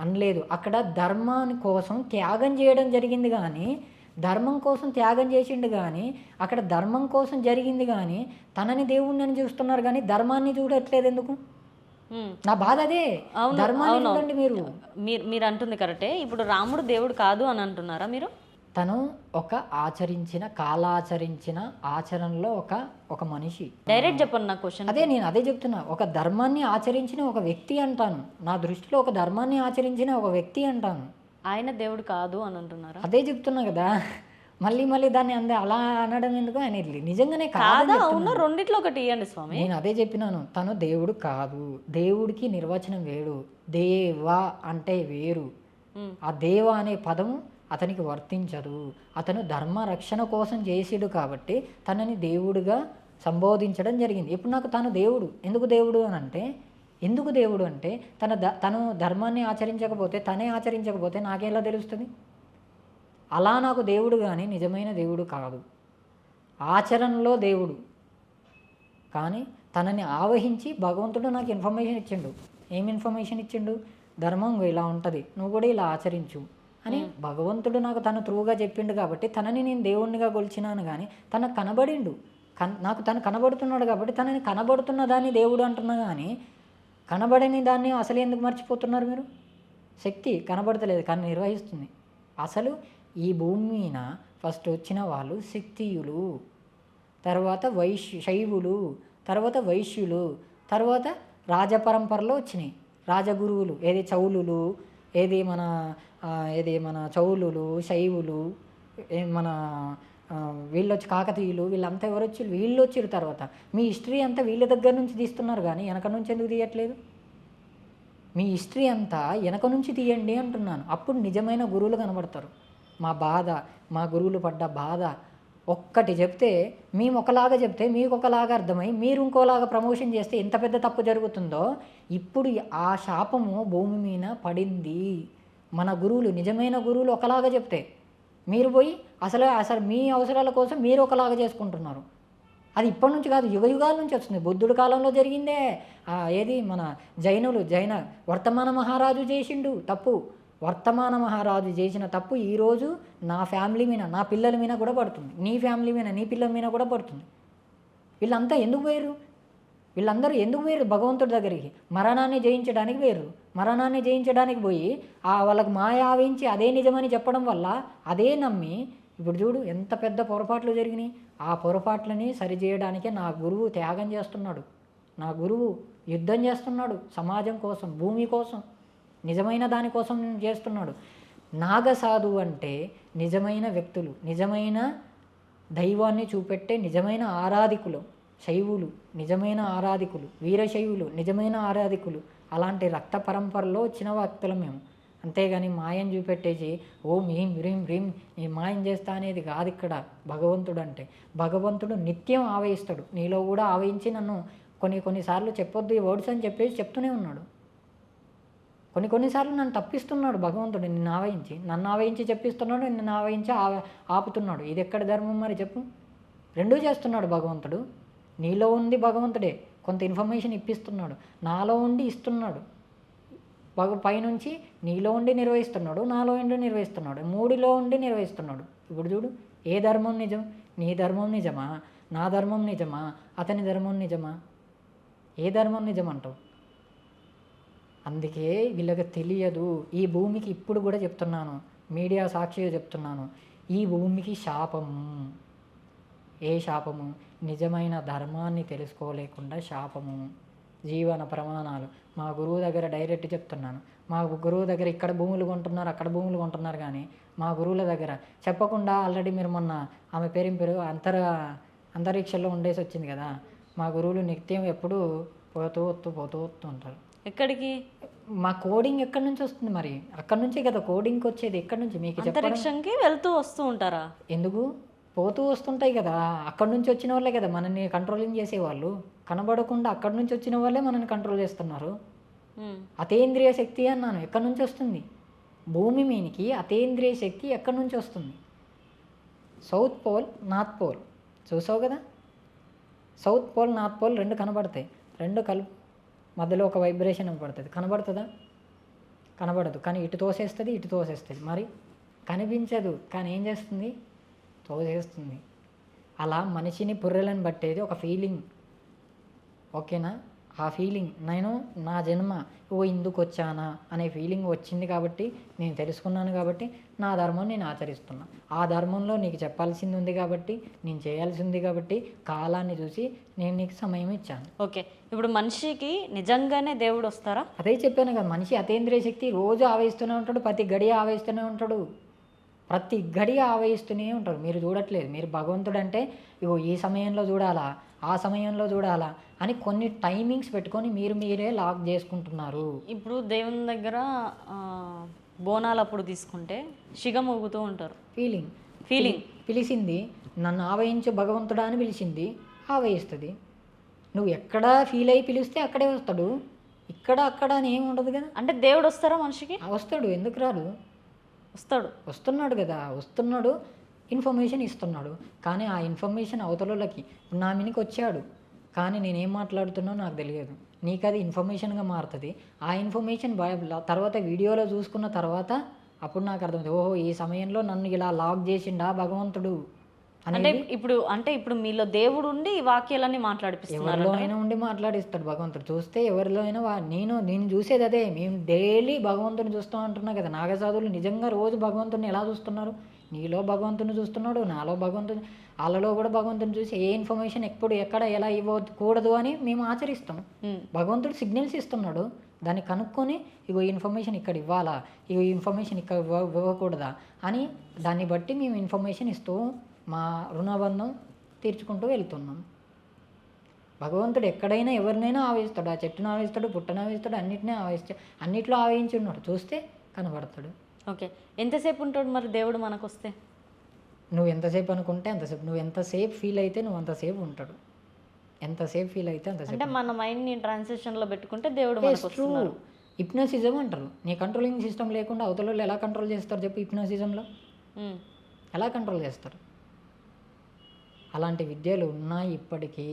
అనలేదు. అక్కడ ధర్మాని కోసం త్యాగం చేయడం జరిగింది, కానీ ధర్మం కోసం త్యాగం చేసిండు. కానీ అక్కడ ధర్మం కోసం జరిగింది, కానీ తనని దేవుణ్ణి చూస్తున్నారు, కానీ ధర్మాన్ని చూడట్లేదు. ఎందుకు? నా బాధ అదే. అవును, ధర్మాన్ని అవును. చూడండి మీరు. మీరు అంటుంది కరెక్టే. ఇప్పుడు రాముడు దేవుడు కాదు అని అంటున్నారా మీరు? తను ఒక కాలాచరించిన ఆచరణలో ఒక మనిషి. డైరెక్ట్ చెప్పండి నా క్వశ్చన్. నేను అదే చెప్తున్నా. ఒక ధర్మాన్ని ఆచరించిన ఒక వ్యక్తి అంటాను. నా దృష్టిలో ఒక ధర్మాన్ని ఆచరించిన ఒక వ్యక్తి అంటాను. ఆయన దేవుడు కాదు అని అంటున్నారా? అదే చెప్తున్నా కదా. మళ్ళీ దాన్ని అలా అనడం ఎందుకు? ఆయన నిజంగానే కాదా కాదని అవునా రెండిట్లో ఒకటి ఇవ్వండి స్వామి. నేను అదే చెప్పినాను. తను దేవుడు కాదు. దేవుడికి నిర్వచనం వేరు. దేవ అంటే వేరు. ఆ దేవ అనే పదము అతనికి వర్తించదు. అతను ధర్మ రక్షణ కోసం చేసిడు కాబట్టి తనని దేవుడిగా సంబోధించడం జరిగింది. ఇప్పుడు నాకు తను దేవుడు. ఎందుకు దేవుడు అంటే తను ధర్మాన్ని ఆచరించకపోతే, తనే ఆచరించకపోతే నాకెలా తెలుస్తుంది? అలా నాకు దేవుడు కానీ నిజమైన దేవుడు కాదు. ఆచరణలో దేవుడు కానీ తనని ఆవహించి భగవంతుడు నాకు ఇన్ఫర్మేషన్ ఇచ్చిండు. ఏం ఇన్ఫర్మేషన్ ఇచ్చిండు? ధర్మం ఇలా ఉంటుంది, నువ్వు కూడా ఇలా ఆచరించు అని భగవంతుడు నాకు తను త్రూగా చెప్పిండు కాబట్టి తనని నేను దేవుణ్ణిగా కొలిచినాను. కానీ తనకు కనబడిండు. నాకు తను కనబడుతున్నాడు కాబట్టి తనని కనబడుతున్న దాన్ని దేవుడు అంటున్నా. కానీ కనబడని దాన్ని అసలు ఎందుకు మర్చిపోతున్నారు మీరు? శక్తి కనబడతలేదు కానీ నిర్వహిస్తుంది. అసలు ఈ భూమి మీద ఫస్ట్ వచ్చిన వాళ్ళు శక్తియులు, తర్వాత శైవులు, తర్వాత వైశ్యులు, తర్వాత రాజపరంపరలో వచ్చినాయి రాజగురువులు. చౌలులు, మన చౌలులు, శైవులు, మన వీళ్ళు వచ్చి కాకతీయులు, వీళ్ళంతా ఎవరు వచ్చి వీళ్ళు వచ్చారు. తర్వాత మీ హిస్టరీ అంతా వీళ్ళ దగ్గర నుంచి తీస్తున్నారు కానీ వెనక నుంచి ఎందుకు తీయట్లేదు? మీ హిస్టరీ అంతా వెనక నుంచి తీయండి అంటున్నాను. అప్పుడు నిజమైన గురువులు కనబడతారు. మా గురువులు పడ్డ బాధ ఒక్కటి చెప్తే, మేము ఒకలాగా చెప్తే మీకు ఒకలాగా అర్థమై మీరు ఇంకోలాగా ప్రమోషన్ చేస్తే ఎంత పెద్ద తప్పు జరుగుతుందో. ఇప్పుడు ఆ శాపము భూమి మీద పడింది. మన గురువులు, నిజమైన గురువులు ఒకలాగా చెప్తే మీరు పోయి అసలు మీ అవసరాల కోసం మీరు ఒకలాగా చేసుకుంటున్నారు. అది ఇప్పటి నుంచి కాదు, యుగాల నుంచి వస్తుంది. బుద్ధుడి కాలంలో జరిగిందే. మన జైన వర్తమాన మహారాజు చేసిండు తప్పు. వర్తమాన మహారాజు చేసిన తప్పు ఈరోజు నా ఫ్యామిలీ మీద, నా పిల్లల మీద కూడా పడుతుంది. నీ ఫ్యామిలీ మీద, నీ పిల్లల మీద కూడా పడుతుంది. వీళ్ళంతా ఎందుకు పోయారు? వీళ్ళందరూ ఎందుకు పోయారు భగవంతుడి దగ్గరికి? మరణాన్ని జయించడానికి పోయారు. మరణాన్ని జయించడానికి పోయి వాళ్ళకు మాయ ఆవించి అదే నిజమని చెప్పడం వల్ల అదే నమ్మి ఇప్పుడు చూడు ఎంత పెద్ద పొరపాట్లు జరిగినాయి. ఆ పొరపాట్లని సరిచేయడానికే నా గురువు త్యాగం చేస్తున్నాడు. నా గురువు యుద్ధం చేస్తున్నాడు సమాజం కోసం, భూమి కోసం, నిజమైన దానికోసం చేస్తున్నాడు. నాగసాధు అంటే నిజమైన వ్యక్తులు, నిజమైన దైవాన్ని చూపెట్టే నిజమైన ఆరాధికులు. శైవులు నిజమైన ఆరాధికులు, వీరశైవులు నిజమైన ఆరాధికులు. అలాంటి రక్త పరంపరలో వచ్చిన వ్యక్తులు మేము. అంతేగాని మాయం చూపెట్టేసి ఓం హ్రీం హ్రీం హ్రీం నీ మాయం చేస్తా అనేది కాదు ఇక్కడ భగవంతుడు అంటే. భగవంతుడు నిత్యం ఆవహిస్తాడు. నీలో కూడా ఆవహించి నన్ను కొన్నిసార్లు చెప్పొద్దు ఈ వర్డ్స్ అని చెప్పేసి చెప్తూనే ఉన్నాడు. కొన్నిసార్లు నన్ను తప్పిస్తున్నాడు భగవంతుడు. నన్ను ఆవహించి చెప్పిస్తున్నాడు, నిన్ను ఆవహించి ఆపుతున్నాడు. ఇది ఎక్కడ ధర్మం మరి చెప్పు? రెండూ చేస్తున్నాడు భగవంతుడు. నీలో ఉంది భగవంతుడే కొంత ఇన్ఫర్మేషన్ ఇప్పిస్తున్నాడు, నాలో ఉండి ఇస్తున్నాడు. పైనుంచి నీలో ఉండి నిర్వహిస్తున్నాడు, నాలో ఉండి నిర్వహిస్తున్నాడు, మూడిలో ఉండి నిర్వహిస్తున్నాడు. ఇప్పుడు చూడు, ఏ ధర్మం నిజం? నీ ధర్మం నిజమా? నా ధర్మం నిజమా? అతని ధర్మం నిజమా? ఏ ధర్మం నిజం అంటావు? అందుకే వీళ్ళకి తెలియదు. ఈ భూమికి ఇప్పుడు కూడా చెప్తున్నాను, మీడియా సాక్షిగా చెప్తున్నాను, ఈ భూమికి శాపము. ఏ శాపము? నిజమైన ధర్మాన్ని తెలుసుకోలేకుండా శాపము. జీవన ప్రమాణాలు మా గురువు దగ్గర డైరెక్ట్ చెప్తున్నాను. మా గురువు దగ్గర ఇక్కడ భూములు కొంటున్నారు, అక్కడ భూములు కొంటున్నారు. కానీ మా గురువుల దగ్గర చెప్పకుండా ఆల్రెడీ మీరు మొన్న ఆమె పేరు అంతరిక్షంలో ఉండేసి వచ్చింది కదా. మా గురువులు నిత్యం ఎప్పుడు పోతూ ఉంటారు. ఎక్కడికి? మా కోడింగ్ ఎక్కడి నుంచి వస్తుంది మరి? అక్కడి నుంచే కదా కోడింగ్కి వచ్చేది. ఎక్కడి నుంచి? మీకు అంతరిక్షంకి వెళ్తూ వస్తూ ఉంటారా? ఎందుకు? పోతూ వస్తుంటాయి కదా. అక్కడి నుంచి వచ్చిన వాళ్ళే కదా మనల్ని కంట్రోలింగ్ చేసేవాళ్ళు. కనబడకుండా అక్కడి నుంచి వచ్చిన వాళ్ళే మనల్ని కంట్రోల్ చేస్తున్నారు. అతేంద్రియ శక్తి అన్నాను. ఎక్కడి నుంచి వస్తుంది? భూమి మీనికి అతేంద్రియ శక్తి ఎక్కడి నుంచి వస్తుంది? సౌత్ పోల్, నార్త్ పోల్ చూసావు కదా. సౌత్ పోల్, నార్త్ పోల్ రెండు కనబడతాయి. రెండు మధ్యలో ఒక వైబ్రేషన్ పడుతుంది. కనబడుతుందా? కనబడదు. కానీ ఇటు తోసేస్తుంది. మరి కనిపించదు, కానీ ఏం చేస్తుంది? తోసేస్తుంది. అలా మనిషిని పుర్రెలను బట్టేది ఒక ఫీలింగ్. ఓకేనా? ఆ ఫీలింగ్ నేను నా జన్మ ఇందుకు వచ్చానా అనే ఫీలింగ్ వచ్చింది కాబట్టి నేను తెలుసుకున్నాను కాబట్టి నా ధర్మం నేను ఆచరిస్తున్నా. ఆ ధర్మంలో నీకు చెప్పాల్సింది ఉంది కాబట్టి నేను చేయాల్సి ఉంది కాబట్టి కాలాన్ని చూసి నేను నీకు సమయం ఇచ్చాను. ఓకే, ఇప్పుడు మనిషికి నిజంగానే దేవుడు వస్తారా? అదే చెప్పాను కదా, మనిషి అతీంద్రియ శక్తి రోజు ఆవేస్తూనే ఉంటాడు, ప్రతి గడియ ఆవేస్తూనే ఉంటాడు, ప్రతి గడియ ఆవేస్తూనే ఉంటాడు. మీరు చూడట్లేదు. మీరు భగవంతుడు అంటే ఈ సమయంలో చూడాలా, ఆ సమయంలో చూడాలా అని కొన్ని టైమింగ్స్ పెట్టుకొని మీరే లాక్ చేసుకుంటున్నారు. ఇప్పుడు దేవుని దగ్గర బోనాలప్పుడు తీసుకుంటే శిగ మోగుతూ ఉంటారు. ఫీలింగ్ పిలిచింది నన్ను ఆవహించు భగవంతుడా అని పిలిచింది, ఆవహిస్తుంది. నువ్వు ఎక్కడ ఫీల్ అయ్యి పిలిస్తే అక్కడే వస్తాడు, ఇక్కడ అక్కడ అని ఏమి ఉండదు కదా. అంటే దేవుడు వస్తారా మనిషికి? వస్తాడు, ఎందుకు రాడు, వస్తున్నాడు కదా, వస్తున్నాడు, ఇన్ఫర్మేషన్ ఇస్తున్నాడు. కానీ ఆ ఇన్ఫర్మేషన్ అవతలకి నా మీనికి వచ్చాడు, కానీ నేనేం మాట్లాడుతున్నా నాకు తెలియదు. నీకు అది ఇన్ఫర్మేషన్గా మారుతుంది. ఆ ఇన్ఫర్మేషన్ తర్వాత వీడియోలో చూసుకున్న తర్వాత అప్పుడు నాకు అర్థమవుతుంది, ఓహో ఈ సమయంలో నన్ను ఇలా లాక్ చేసిండా భగవంతుడు. ఇప్పుడు మీలో దేవుడు ఉండి ఈ వాక్యాలన్నీ మాట్లాడిపిస్తున్నారు. ఎవరిలో అయినా ఉండి మాట్లాడిస్తాడు భగవంతుడు. చూస్తే ఎవరిలో అయినా నేను చూసేది అదే. మేము డైలీ భగవంతుని చూస్తాం అంటున్నా కదా. నాగసాధువులు నిజంగా రోజు భగవంతుని ఎలా చూస్తున్నారు? నీలో భగవంతుని చూస్తున్నాడు, నాలో భగవంతుని, వాళ్ళలో కూడా భగవంతుని చూసి ఏ ఇన్ఫర్మేషన్ ఎప్పుడు ఎక్కడ ఎలా ఇవ్వకూడదు అని మేము ఆచరిస్తాం. భగవంతుడు సిగ్నల్స్ ఇస్తున్నాడు, దాన్ని కనుక్కొని ఈ ఇన్ఫర్మేషన్ ఇక్కడ ఇవ్వాలా, ఈ ఇన్ఫర్మేషన్ ఇక్కడ ఇవ్వకూడదా అని దాన్ని బట్టి మేము ఇన్ఫర్మేషన్ ఇస్తూ మా రుణబంధం తీర్చుకుంటూ వెళ్తున్నాం. భగవంతుడు ఎక్కడైనా ఎవరినైనా ఆవేస్తాడు. ఆ చెట్టును ఆవేస్తాడు, పుట్టను ఆవేస్తాడు, అన్నిట్లో ఆవేయించి ఉన్నాడు. చూస్తే కనబడతాడు. ఓకే, ఎంతసేపు ఉంటాడు మరి దేవుడు మనకు వస్తే? నువ్వు ఎంతసేపు అనుకుంటే అంతసేపు, నువ్వు ఎంతసేపు ఫీల్ అయితే నువ్వు అంతసేపు ఉంటాడు. ఎంతసేపు ఫీల్ అయితే అంతసేపు. అంటే మన మైండ్ని ట్రాన్సిషన్లో పెట్టుకుంటే దేవుడు మనకు వస్తున్నాడు. హిప్నోసిజం అంటారు. నీ కంట్రోలింగ్ సిస్టమ్ లేకుండా అవతల ఎలా కంట్రోల్ చేస్తారు చెప్పు? హిప్నోసిజంలో ఎలా కంట్రోల్ చేస్తారు? అలాంటి విద్యలు ఉన్నాయి ఇప్పటికీ.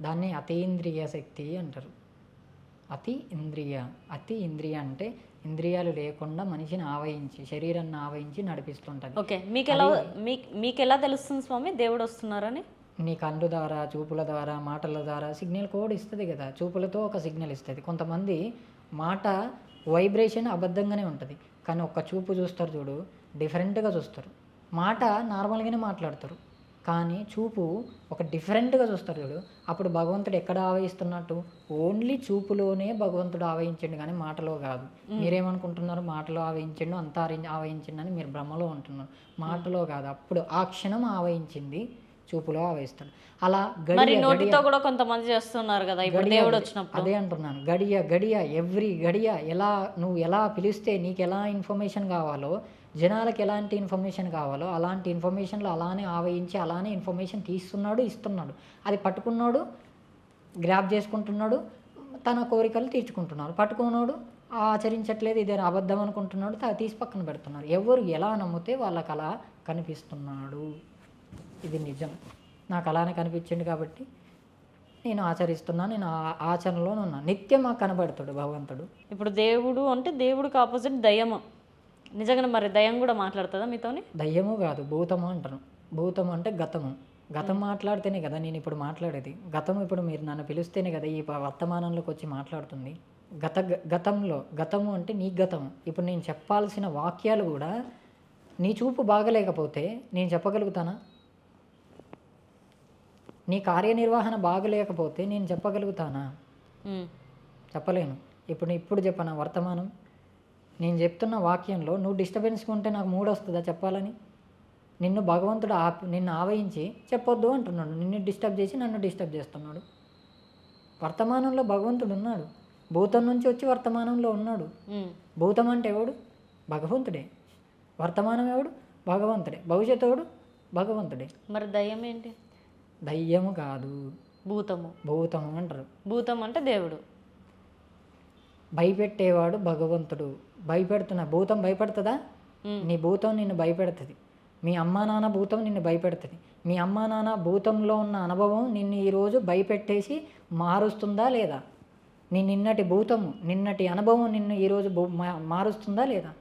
దాన్ని అతీంద్రియ శక్తి అంటారు. అతి ఇంద్రియ అంటే ఇంద్రియాలు లేకుండా మనిషిని ఆవహించి, శరీరాన్ని ఆవహించి నడిపిస్తుంటుంది. ఓకే, మీకు ఎలా తెలుస్తుంది స్వామి దేవుడు వస్తున్నారని? నీ కళ్ళు ద్వారా, చూపుల ద్వారా, మాటల ద్వారా సిగ్నల్ కోడ్ ఇస్తుంది కదా. చూపులతో ఒక సిగ్నల్ ఇస్తుంది. కొంతమంది మాట వైబ్రేషన్ అబద్ధంగానే ఉంటుంది, కానీ ఒక్క చూపు చూస్తారు చూడు, డిఫరెంట్గా చూస్తారు. మాట నార్మల్గానే మాట్లాడతారు, కానీ చూపు ఒక డిఫరెంట్గా చూస్తారు చూడు. అప్పుడు భగవంతుడు ఎక్కడ ఆవహిస్తున్నట్టు? ఓన్లీ చూపులోనే భగవంతుడు ఆవహించండు, కానీ మాటలో కాదు. మీరేమనుకుంటున్నారు? మాటలో ఆవహించండు, అంతా ఆవహించండు అని మీరు భ్రమలో ఉంటున్నారు. మాటలో కాదు, అప్పుడు ఆ క్షణం ఆవహించింది చూపులో ఆవహిస్తాడు. అలా నోటితో కూడా కొంతమంది చేస్తున్నారు కదా ఇప్పుడు దేవుడు వచ్చినప్పుడు. అదే అంటున్నాను, గడియ ఎవ్రీ గడియ నువ్వు ఎలా పిలిస్తే నీకు ఎలా ఇన్ఫర్మేషన్ కావాలో, జనాలకు ఎలాంటి ఇన్ఫర్మేషన్ కావాలో అలాంటి ఇన్ఫర్మేషన్లో అలానే ఆవహించి అలానే ఇన్ఫర్మేషన్ తీస్తున్నాడు, ఇస్తున్నాడు. అది పట్టుకున్నాడు, గ్రాప్ చేసుకుంటున్నాడు, తన కోరికలు తీర్చుకుంటున్నాడు. పట్టుకున్నాడు ఆచరించట్లేదు, ఇదే అబద్ధం అనుకుంటున్నాడు, తీసి పక్కన పెడుతున్నారు. ఎవరు ఎలా నమ్మితే వాళ్ళకి అలా కనిపిస్తున్నాడు. ఇది నిజం. నాకు అలానే కనిపించింది కాబట్టి నేను ఆచరిస్తున్నా, నేను ఆచరణలో ఉన్నా. నిత్యం మాకు కనబడతాడు భగవంతుడు. ఇప్పుడు దేవుడు అంటే దేవుడికి ఆపోజిట్ దయ్యము. నిజంగా మరి దయ్యం కూడా మాట్లాడుతుందా మీతోని? దయ్యము కాదు, భూతము అంటాను. భూతము అంటే గతం మాట్లాడితేనే కదా నేను ఇప్పుడు మాట్లాడేది. గతం ఇప్పుడు మీరు నన్ను పిలిస్తేనే కదా ఈ వర్తమానంలోకి వచ్చి మాట్లాడుతుంది. గతము అంటే నీ గతము. ఇప్పుడు నేను చెప్పాల్సిన వాక్యాలు కూడా నీ చూపు బాగలేకపోతే నేను చెప్పగలుగుతానా? నీ కార్యనిర్వహణ బాగలేకపోతే నేను చెప్పగలుగుతానా? చెప్పలేను. ఇప్పుడు చెప్పనా వర్తమానం? నేను చెప్తున్న వాక్యంలో నువ్వు డిస్టర్బెన్స్గా ఉంటే నాకు మూడు వస్తుందా చెప్పాలని? నిన్ను భగవంతుడు నిన్ను ఆవహించి చెప్పొద్దు అంటున్నాడు, నిన్ను డిస్టర్బ్ చేసి నన్ను డిస్టర్బ్ చేస్తున్నాడు. వర్తమానంలో భగవంతుడు ఉన్నాడు, భూతం నుంచి వచ్చి వర్తమానంలో ఉన్నాడు. భూతం అంటే ఎవడు? భగవంతుడే. వర్తమానం ఎవడు? భగవంతుడే. భవిష్యత్తు ఎవడు? భగవంతుడే. మరి దయ్యం ఏంటి? దయ్యము కాదు, భూతము అంటారు. భూతం అంటే దేవుడు. భయపెట్టేవాడు భగవంతుడు. భూతం భయపెడుతుందా? నీ భూతం నిన్ను భయపెడుతుంది. మీ అమ్మా నాన్న భూతం నిన్ను భయపెడుతుంది. మీ అమ్మా నాన్న భూతంలో ఉన్న అనుభవం నిన్ను ఈరోజు భయపెట్టేసి మారుస్తుందా లేదా? నిన్నటి భూతము, నిన్నటి అనుభవం నిన్ను ఈరోజు మారుస్తుందా లేదా?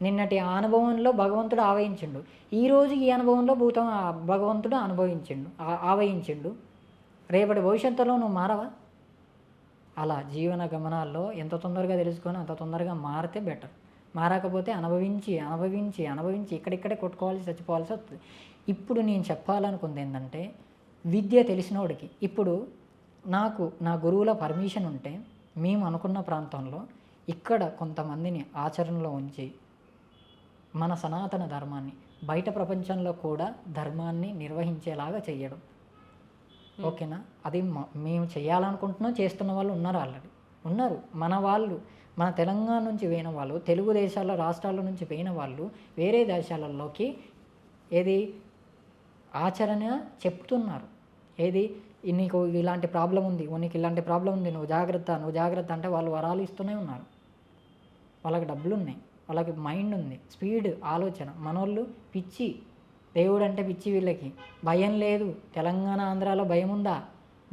నిన్నటి ఆ అనుభవంలో భగవంతుడు ఆవహించిండు, ఈరోజు ఈ అనుభవంలో భగవంతుడు ఆవహించిండు. రేపటి భవిష్యత్తులో నువ్వు మారవా? అలా జీవన గమనాల్లో ఎంత తొందరగా తెలుసుకొని అంత తొందరగా మారితే బెటర్. మారకపోతే అనుభవించి అనుభవించి అనుభవించి ఇక్కడిక్కడే కొట్టుకోవాల్సి చచ్చిపోవాల్సి వస్తుంది. ఇప్పుడు నేను చెప్పాలనుకుంది ఏంటంటే, విద్య తెలిసినోడికి ఇప్పుడు నాకు నా గురువుల పర్మిషన్ ఉంటే మేము అనుకున్న ప్రాంతంలో ఇక్కడ కొంతమందిని ఆచరణలో ఉంచి మన సనాతన ధర్మాన్ని బయట ప్రపంచంలో కూడా ధర్మాన్ని నిర్వహించేలాగా చేయడం. ఓకేనా? అది మేము చేయాలనుకుంటున్నాం, చేస్తున్న వాళ్ళు ఉన్నారు, ఆల్రెడీ ఉన్నారు. మన వాళ్ళు మన తెలంగాణ నుంచి పోయిన వాళ్ళు, తెలుగు దేశాల రాష్ట్రాల నుంచి పోయిన వాళ్ళు వేరే దేశాలలోకి ఏది ఆచరణ చెప్తున్నారు. ఏది నీకు ఇలాంటి ప్రాబ్లం ఉంది, నీకు ఇలాంటి ప్రాబ్లం ఉంది, నువ్వు జాగ్రత్త అంటే వాళ్ళు వరాలు ఇస్తూనే ఉన్నారు. వాళ్ళకి డబ్బులు ఉన్నాయి, వాళ్ళకి మైండ్ ఉంది, స్పీడ్ ఆలోచన. మనోళ్ళు పిచ్చి, దేవుడు అంటే పిచ్చి, వీళ్ళకి భయం లేదు. తెలంగాణ ఆంధ్రాలో భయం ఉందా?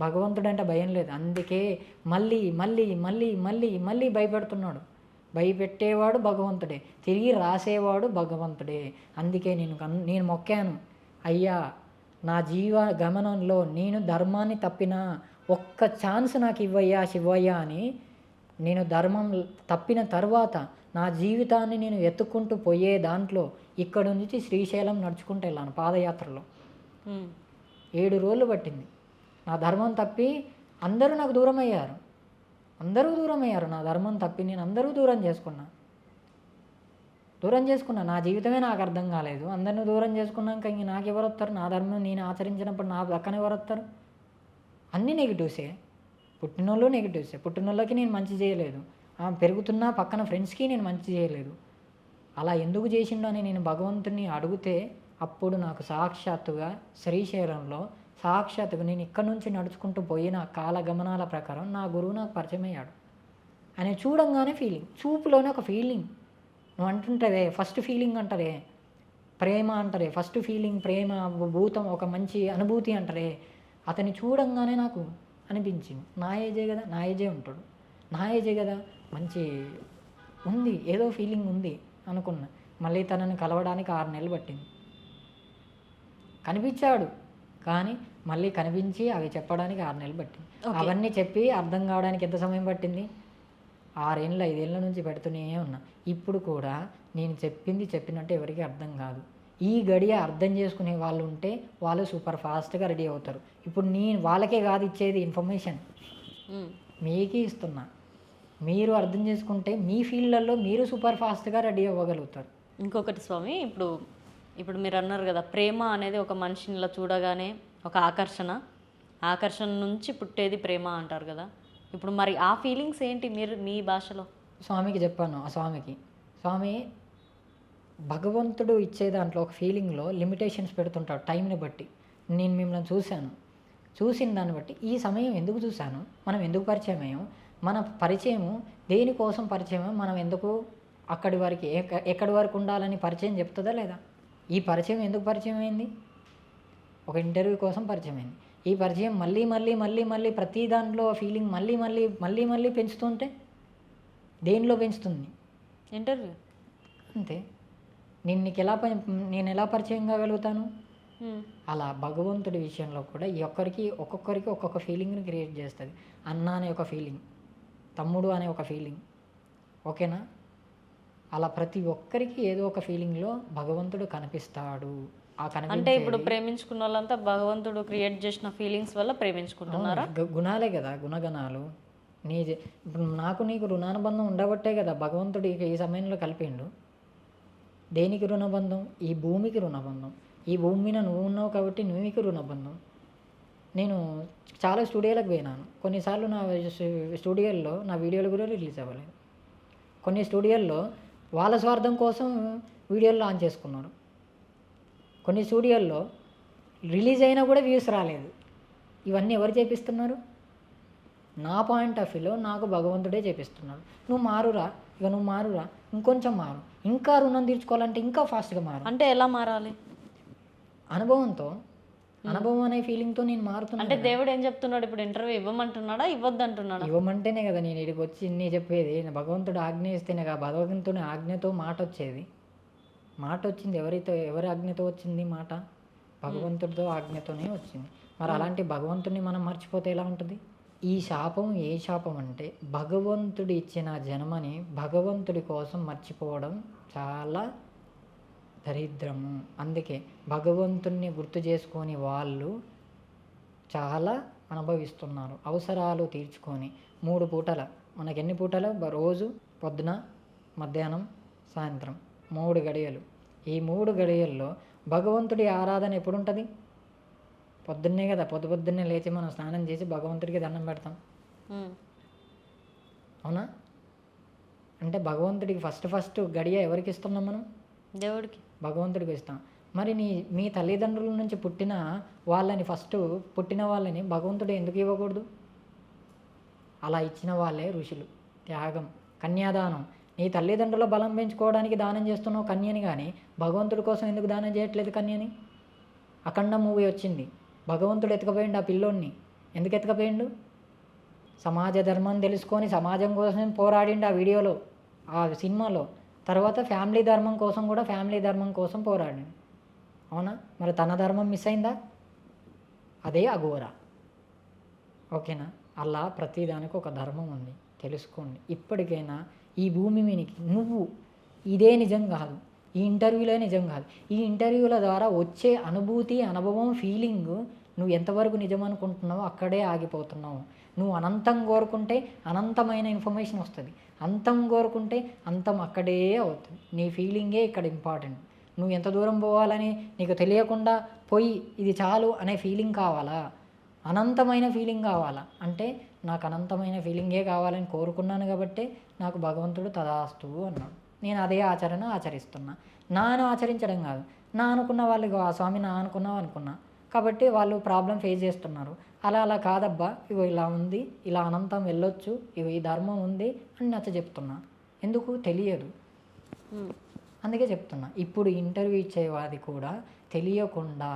భగవంతుడు అంటే భయం లేదు. అందుకే మళ్ళీ మళ్ళీ మళ్ళీ మళ్ళీ మళ్ళీ భయపెడుతున్నాడు. భయపెట్టేవాడు భగవంతుడే, తిరిగి రాసేవాడు భగవంతుడే. అందుకే నేను మొక్కాను, అయ్యా నా జీవ గమనంలో నేను ధర్మాన్ని తప్పిన ఒక్క ఛాన్స్ నాకు ఇవ్వయ్యా శివయ్య అని. నేను ధర్మం తప్పిన తర్వాత నా జీవితాన్ని నేను ఎత్తుకుంటూ పోయే దాంట్లో ఇక్కడ నుంచి శ్రీశైలం నడుచుకుంటూ వెళ్ళాను పాదయాత్రలో. 7 రోజులు పట్టింది. నా ధర్మం తప్పి అందరూ నాకు దూరం అయ్యారు, నా ధర్మం తప్పి నేను అందరూ దూరం చేసుకున్నా. నా జీవితమే నాకు అర్థం కాలేదు. అందరిని దూరం చేసుకున్నాక ఇంక నాకు ఎవరు వస్తారు? నా ధర్మం నేను ఆచరించినప్పుడు నా పక్కన ఎవరు వస్తారు? అన్నీ నెగిటివ్సే, పుట్టినోళ్ళు నెగిటివ్సే. పుట్టినోళ్ళకి నేను మంచి చేయలేదు, పెరుగుతున్నా పక్కన ఫ్రెండ్స్కి నేను మంచి చేయలేదు. అలా ఎందుకు చేసిండో అని నేను భగవంతుని అడిగితే అప్పుడు నాకు సాక్షాత్తుగా శ్రీశైలంలో సాక్షాత్తుగా నేను ఇక్కడ నుంచి నడుచుకుంటూ పోయిన కాలగమనాల ప్రకారం నా గురువు నాకు పరిచయం అయ్యాడు. ఆయన చూడంగానే ఫీలింగ్, చూపులోనే ఒక ఫీలింగ్. నువ్వు అంటుంటావే ఫస్ట్ ఫీలింగ్ అంటారే, ప్రేమ అంటారే, ఫస్ట్ ఫీలింగ్ ప్రేమ భూతం, ఒక మంచి అనుభూతి అంటారే. అతన్ని చూడంగానే నాకు అనిపించింది, నా ఏజే ఉంటాడు, నా ఏజే కదా, మంచి ఉంది, ఏదో ఫీలింగ్ ఉంది అనుకున్నా. మళ్ళీ తనని కలవడానికి 6 నెలలు పట్టింది. కనిపించాడు కానీ మళ్ళీ కనిపించి అవి చెప్పడానికి 6 నెలలు పట్టింది. అవన్నీ చెప్పి అర్థం కావడానికి ఎంత సమయం పట్టింది? 6 ఏళ్ళ 5 ఏళ్ళ నుంచి పెడుతూనే ఉన్నా. ఇప్పుడు కూడా నేను చెప్పినట్టు ఎవరికి అర్థం కాదు. ఈ గడియ అర్థం చేసుకునే వాళ్ళు ఉంటే వాళ్ళు సూపర్ ఫాస్ట్గా రెడీ అవుతారు. ఇప్పుడు నేను వాళ్ళకే కాదు ఇచ్చేది ఇన్ఫర్మేషన్, మీకే ఇస్తున్నా. మీరు అర్థం చేసుకుంటే మీ ఫీల్డ్లలో మీరు సూపర్ ఫాస్ట్గా రెడీ అవ్వగలుగుతారు. ఇంకొకటి స్వామి, ఇప్పుడు మీరు అన్నారు కదా, ప్రేమ అనేది ఒక మనిషిని ఇలా చూడగానే ఒక ఆకర్షణ నుంచి పుట్టేది ప్రేమ అంటారు కదా. ఇప్పుడు మరి ఆ ఫీలింగ్స్ ఏంటి మీరు మీ భాషలో? స్వామికి చెప్పాను. ఆ స్వామి భగవంతుడు ఇచ్చే దాంట్లో ఒక ఫీలింగ్లో లిమిటేషన్స్ పెడుతుంటాడు టైంని బట్టి. నేను మిమ్మల్ని చూసిన దాన్ని బట్టి ఈ సమయం ఎందుకు చూశాను, మనం ఎందుకు పరిచయం అయ్యాం, మన పరిచయము దేనికోసం పరిచయం, మనం ఎందుకు ఎక్కడి వరకు ఉండాలని పరిచయం చెప్తుందా లేదా? ఈ పరిచయం ఎందుకు పరిచయం అయింది? ఒక ఇంటర్వ్యూ కోసం పరిచయం అయింది. ఈ పరిచయం మళ్ళీ మళ్ళీ మళ్ళీ మళ్ళీ ప్రతి దాంట్లో ఫీలింగ్ మళ్ళీ మళ్ళీ మళ్ళీ మళ్ళీ పెంచుతుంటే దేనిలో పెంచుతుంది? ఇంటర్వ్యూ. అంతే. నేను ఎలా పరిచయం కాగలుగుతాను? అలా భగవంతుడి విషయంలో కూడా ఒక్కొక్కరికి ఒక్కొక్క ఫీలింగ్ని క్రియేట్ చేస్తుంది. అన్న అనే ఒక ఫీలింగ్, తమ్ముడు అనే ఒక ఫీలింగ్, ఓకేనా? అలా ప్రతి ఒక్కరికి ఏదో ఒక ఫీలింగ్లో భగవంతుడు కనిపిస్తాడు. అంటే ఇప్పుడు ప్రేమించుకున్న వాళ్ళంతా భగవంతుడు క్రియేట్ చేసిన ఫీలింగ్స్ వల్ల ప్రేమించుకుంటున్నారా? గుణాలే కదా, గుణగణాలు. ఇప్పుడు నాకు నీకు రుణానుబంధం ఉండబట్టే కదా భగవంతుడు ఈ సమయంలో కలిపిండు. దేనికి రుణబంధం? ఈ భూమికి రుణబంధం. ఈ భూమి మీద నువ్వు ఉన్నావు కాబట్టి నువ్వుకి రుణబంధం. నేను చాలా స్టూడియోలకు పోయినాను. కొన్నిసార్లు నా స్టూడియోల్లో నా వీడియోలు కూడా రిలీజ్ అవ్వలేదు. కొన్ని స్టూడియోల్లో వాళ్ళ స్వార్థం కోసం వీడియోలు లాంచ్ చేసుకున్నారు. కొన్ని స్టూడియోల్లో రిలీజ్ అయినా కూడా వ్యూస్ రాలేదు. ఇవన్నీ ఎవరు చేపిస్తున్నారు? నా పాయింట్ ఆఫ్ వ్యూలో నాకు భగవంతుడే చేపిస్తున్నాడు. నువ్వు మారురా, ఇంకొంచెం మారు, ఇంకా రుణం తీర్చుకోవాలంటే ఇంకా ఫాస్ట్గా మారు. అంటే ఎలా మారాలి? అనుభవం అనే ఫీలింగ్తో నేను మారుతున్నాను. అంటే దేవుడు ఏం చెప్తున్నాడు ఇప్పుడు? ఇంటర్వ్యూ ఇవ్వమంటున్నాడా, ఇవ్వద్దంటున్నాడా? ఇవ్వమంటేనే కదా నేను ఇక్కడికి వచ్చి నీ చెప్పేది. భగవంతుడు ఆజ్ఞ ఇస్తేనే కదా, భగవంతుని ఆజ్ఞతో మాట వచ్చేది. మాట వచ్చింది ఎవరి ఆజ్ఞతో వచ్చింది మాట? భగవంతుడితో ఆజ్ఞతోనే వచ్చింది. మరి అలాంటి భగవంతుడిని మనం మర్చిపోతే ఎలా ఉంటుంది? ఈ శాపం ఏ శాపం అంటే భగవంతుడు ఇచ్చిన జన్మని భగవంతుడి కోసం మర్చిపోవడం చాలా దరిద్రము. అందుకే భగవంతుణ్ణి గుర్తు చేసుకొని వాళ్ళు చాలా అనుభవిస్తున్నారు. అవసరాలు తీర్చుకొని 3 పూటల, మనకి ఎన్ని పూటలు? రోజు పొద్దున, మధ్యాహ్నం, సాయంత్రం 3 గడియలు. ఈ 3 గడియల్లో భగవంతుడి ఆరాధన ఎప్పుడు ఉంటుంది? పొద్దున్నే కదా, పొద్దున్నే లేచి మనం స్నానం చేసి భగవంతుడికి దండం పెడతాం, అవునా? అంటే భగవంతుడికి ఫస్ట్ గడియ ఎవరికి ఇస్తున్నాం మనం? దేవుడికి, భగవంతుడికి ఇస్తాం. మరి మీ తల్లిదండ్రుల నుంచి పుట్టిన వాళ్ళని, పుట్టిన వాళ్ళని భగవంతుడు ఎందుకు ఇవ్వకూడదు? అలా ఇచ్చిన వాళ్ళే ఋషులు. త్యాగం, కన్యాదానం. నీ తల్లిదండ్రుల బలం పెంచుకోవడానికి దానం చేస్తున్నావు కన్యని, కానీ భగవంతుడి కోసం ఎందుకు దానం చేయట్లేదు కన్యని? అఖండ మూవీ వచ్చింది, భగవంతుడు ఎత్తుకపోయిండు ఆ పిల్లోడిని. ఎందుకు ఎత్తుకపోయిండు? సమాజ ధర్మం తెలుసుకొని సమాజం కోసం పోరాడిండు ఆ వీడియోలో, ఆ సినిమాలో. తర్వాత ఫ్యామిలీ ధర్మం కోసం పోరాడిండు, అవునా? మరి తన ధర్మం మిస్ అయిందా? అదే అఘోర, ఓకేనా? అలా ప్రతిదానికి ఒక ధర్మం ఉంది, తెలుసుకోండి. ఇప్పటికైనా ఈ భూమి మీనికి నువ్వు ఇదే నిజం కాదు, ఈ ఇంటర్వ్యూలే నిజం కాదు, ఈ ఇంటర్వ్యూల ద్వారా వచ్చే అనుభూతి, అనుభవం, ఫీలింగ్ నువ్వు ఎంతవరకు నిజం అనుకుంటున్నావో అక్కడే ఆగిపోతున్నావు. నువ్వు అనంతం కోరుకుంటే అనంతమైన ఇన్ఫర్మేషన్ వస్తుంది, అంతం కోరుకుంటే అంతం అక్కడే అవుతుంది. నీ ఫీలింగే ఇక్కడ ఇంపార్టెంట్. నువ్వు ఎంత దూరం పోవాలని నీకు తెలియకుండా పోయి ఇది చాలు అనే ఫీలింగ్ కావాలా? అనంతమైన ఫీలింగ్ కావాలా? అంటే నాకు అనంతమైన ఫీలింగే కావాలని కోరుకున్నాను కాబట్టి నాకు భగవంతుడు తదాస్తు అన్నాడు. నేను అదే ఆచరిస్తున్నా. నాను ఆచరించడం కాదు, నా అనుకున్న వాళ్ళు ఆ స్వామి నా అనుకున్నా కాబట్టి వాళ్ళు ప్రాబ్లం ఫేస్ చేస్తున్నారు. అలా కాదబ్బా, ఇగో ఇలా ఉంది, ఇలా అనంతం వెళ్ళొచ్చు, ఇగో ఈ ధర్మం ఉంది అని చెప్తున్నా. ఎందుకు తెలియదు, అందుకే చెప్తున్నా. ఇప్పుడు ఇంటర్వ్యూ ఇచ్చేవాది కూడా తెలియకుండా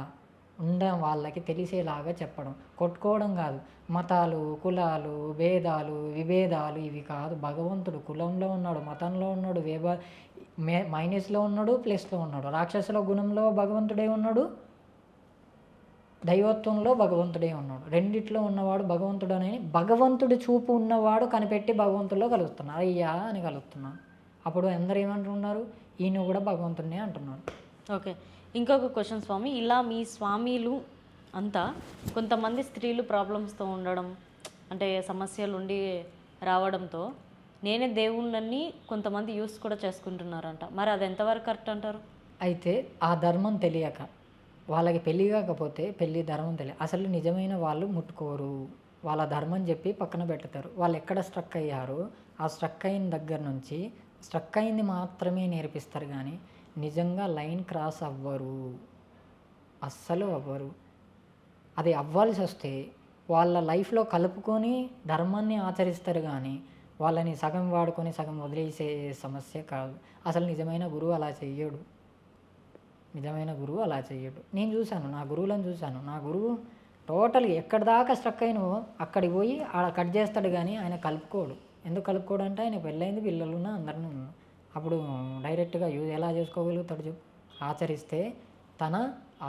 వాళ్ళకి తెలిసేలాగా చెప్పడం, కొట్టుకోవడం కాదు. మతాలు, కులాలు, భేదాలు, విభేదాలు ఇవి కాదు. భగవంతుడు కులంలో ఉన్నాడు, మతంలో ఉన్నాడు, మైనస్లో ఉన్నాడు, ప్లస్లో ఉన్నాడు. రాక్షసుల గుణంలో భగవంతుడే ఉన్నాడు, దైవత్వంలో భగవంతుడే ఉన్నాడు. రెండిట్లో ఉన్నవాడు భగవంతుడు అని భగవంతుడి చూపు ఉన్నవాడు కనిపెట్టి భగవంతుల్లో కలుగుతున్నాడు. అయ్యా అని కలుగుతున్నాడు. అప్పుడు అందరూ ఏమంటున్నారు? ఈయన కూడా భగవంతుడినే అంటున్నాడు. ఓకే, ఇంకొక క్వశ్చన్ స్వామి. ఇలా మీ స్వామీలు అంతా కొంతమంది స్త్రీలు ప్రాబ్లమ్స్తో ఉండడం, అంటే సమస్యలు ఉండి రావడంతో నేనే దేవుణ్ణి కొంతమంది యూస్ కూడా చేసుకుంటున్నారంట. మరి అది ఎంతవరకు కరెక్ట్ అంటారు? అయితే ఆ ధర్మం తెలియక వాళ్ళకి పెళ్ళి కాకపోతే పెళ్ళి ధర్మం తెలియదు. అసలు నిజమైన వాళ్ళు ముట్టుకోరు, వాళ్ళ ధర్మం చెప్పి పక్కన పెడతారు. వాళ్ళు ఎక్కడ స్ట్రక్ అయ్యారో ఆ స్ట్రక్ అయిన దగ్గర నుంచి స్ట్రక్ అయింది మాత్రమే నేర్పిస్తారు, కానీ నిజంగా లైన్ క్రాస్ అవ్వరు, అస్సలు అవ్వరు. అది అవ్వాల్సి వస్తే వాళ్ళ లైఫ్లో కలుపుకొని ధర్మాన్ని ఆచరిస్తారు, కానీ వాళ్ళని సగం వాడుకొని సగం వదిలేసే సమస్య కాదు. అసలు నిజమైన గురువు అలా చెయ్యడు, నేను చూశాను, నా గురువులను చూశాను. నా గురువు టోటల్గా ఎక్కడి దాకా స్ట్రక్ అయినో అక్కడికి పోయి ఆడ కట్ చేస్తాడు, కానీ ఆయన కలుపుకోడు. ఎందుకు కలుపుకోడు అంటే ఆయన పెళ్ళైంది, పిల్లలున్నా అందరినీ ఉన్నారు. అప్పుడు డైరెక్ట్గా ఎలా చేసుకోగలుగుతాడు చెప్పు? ఆచరిస్తే తన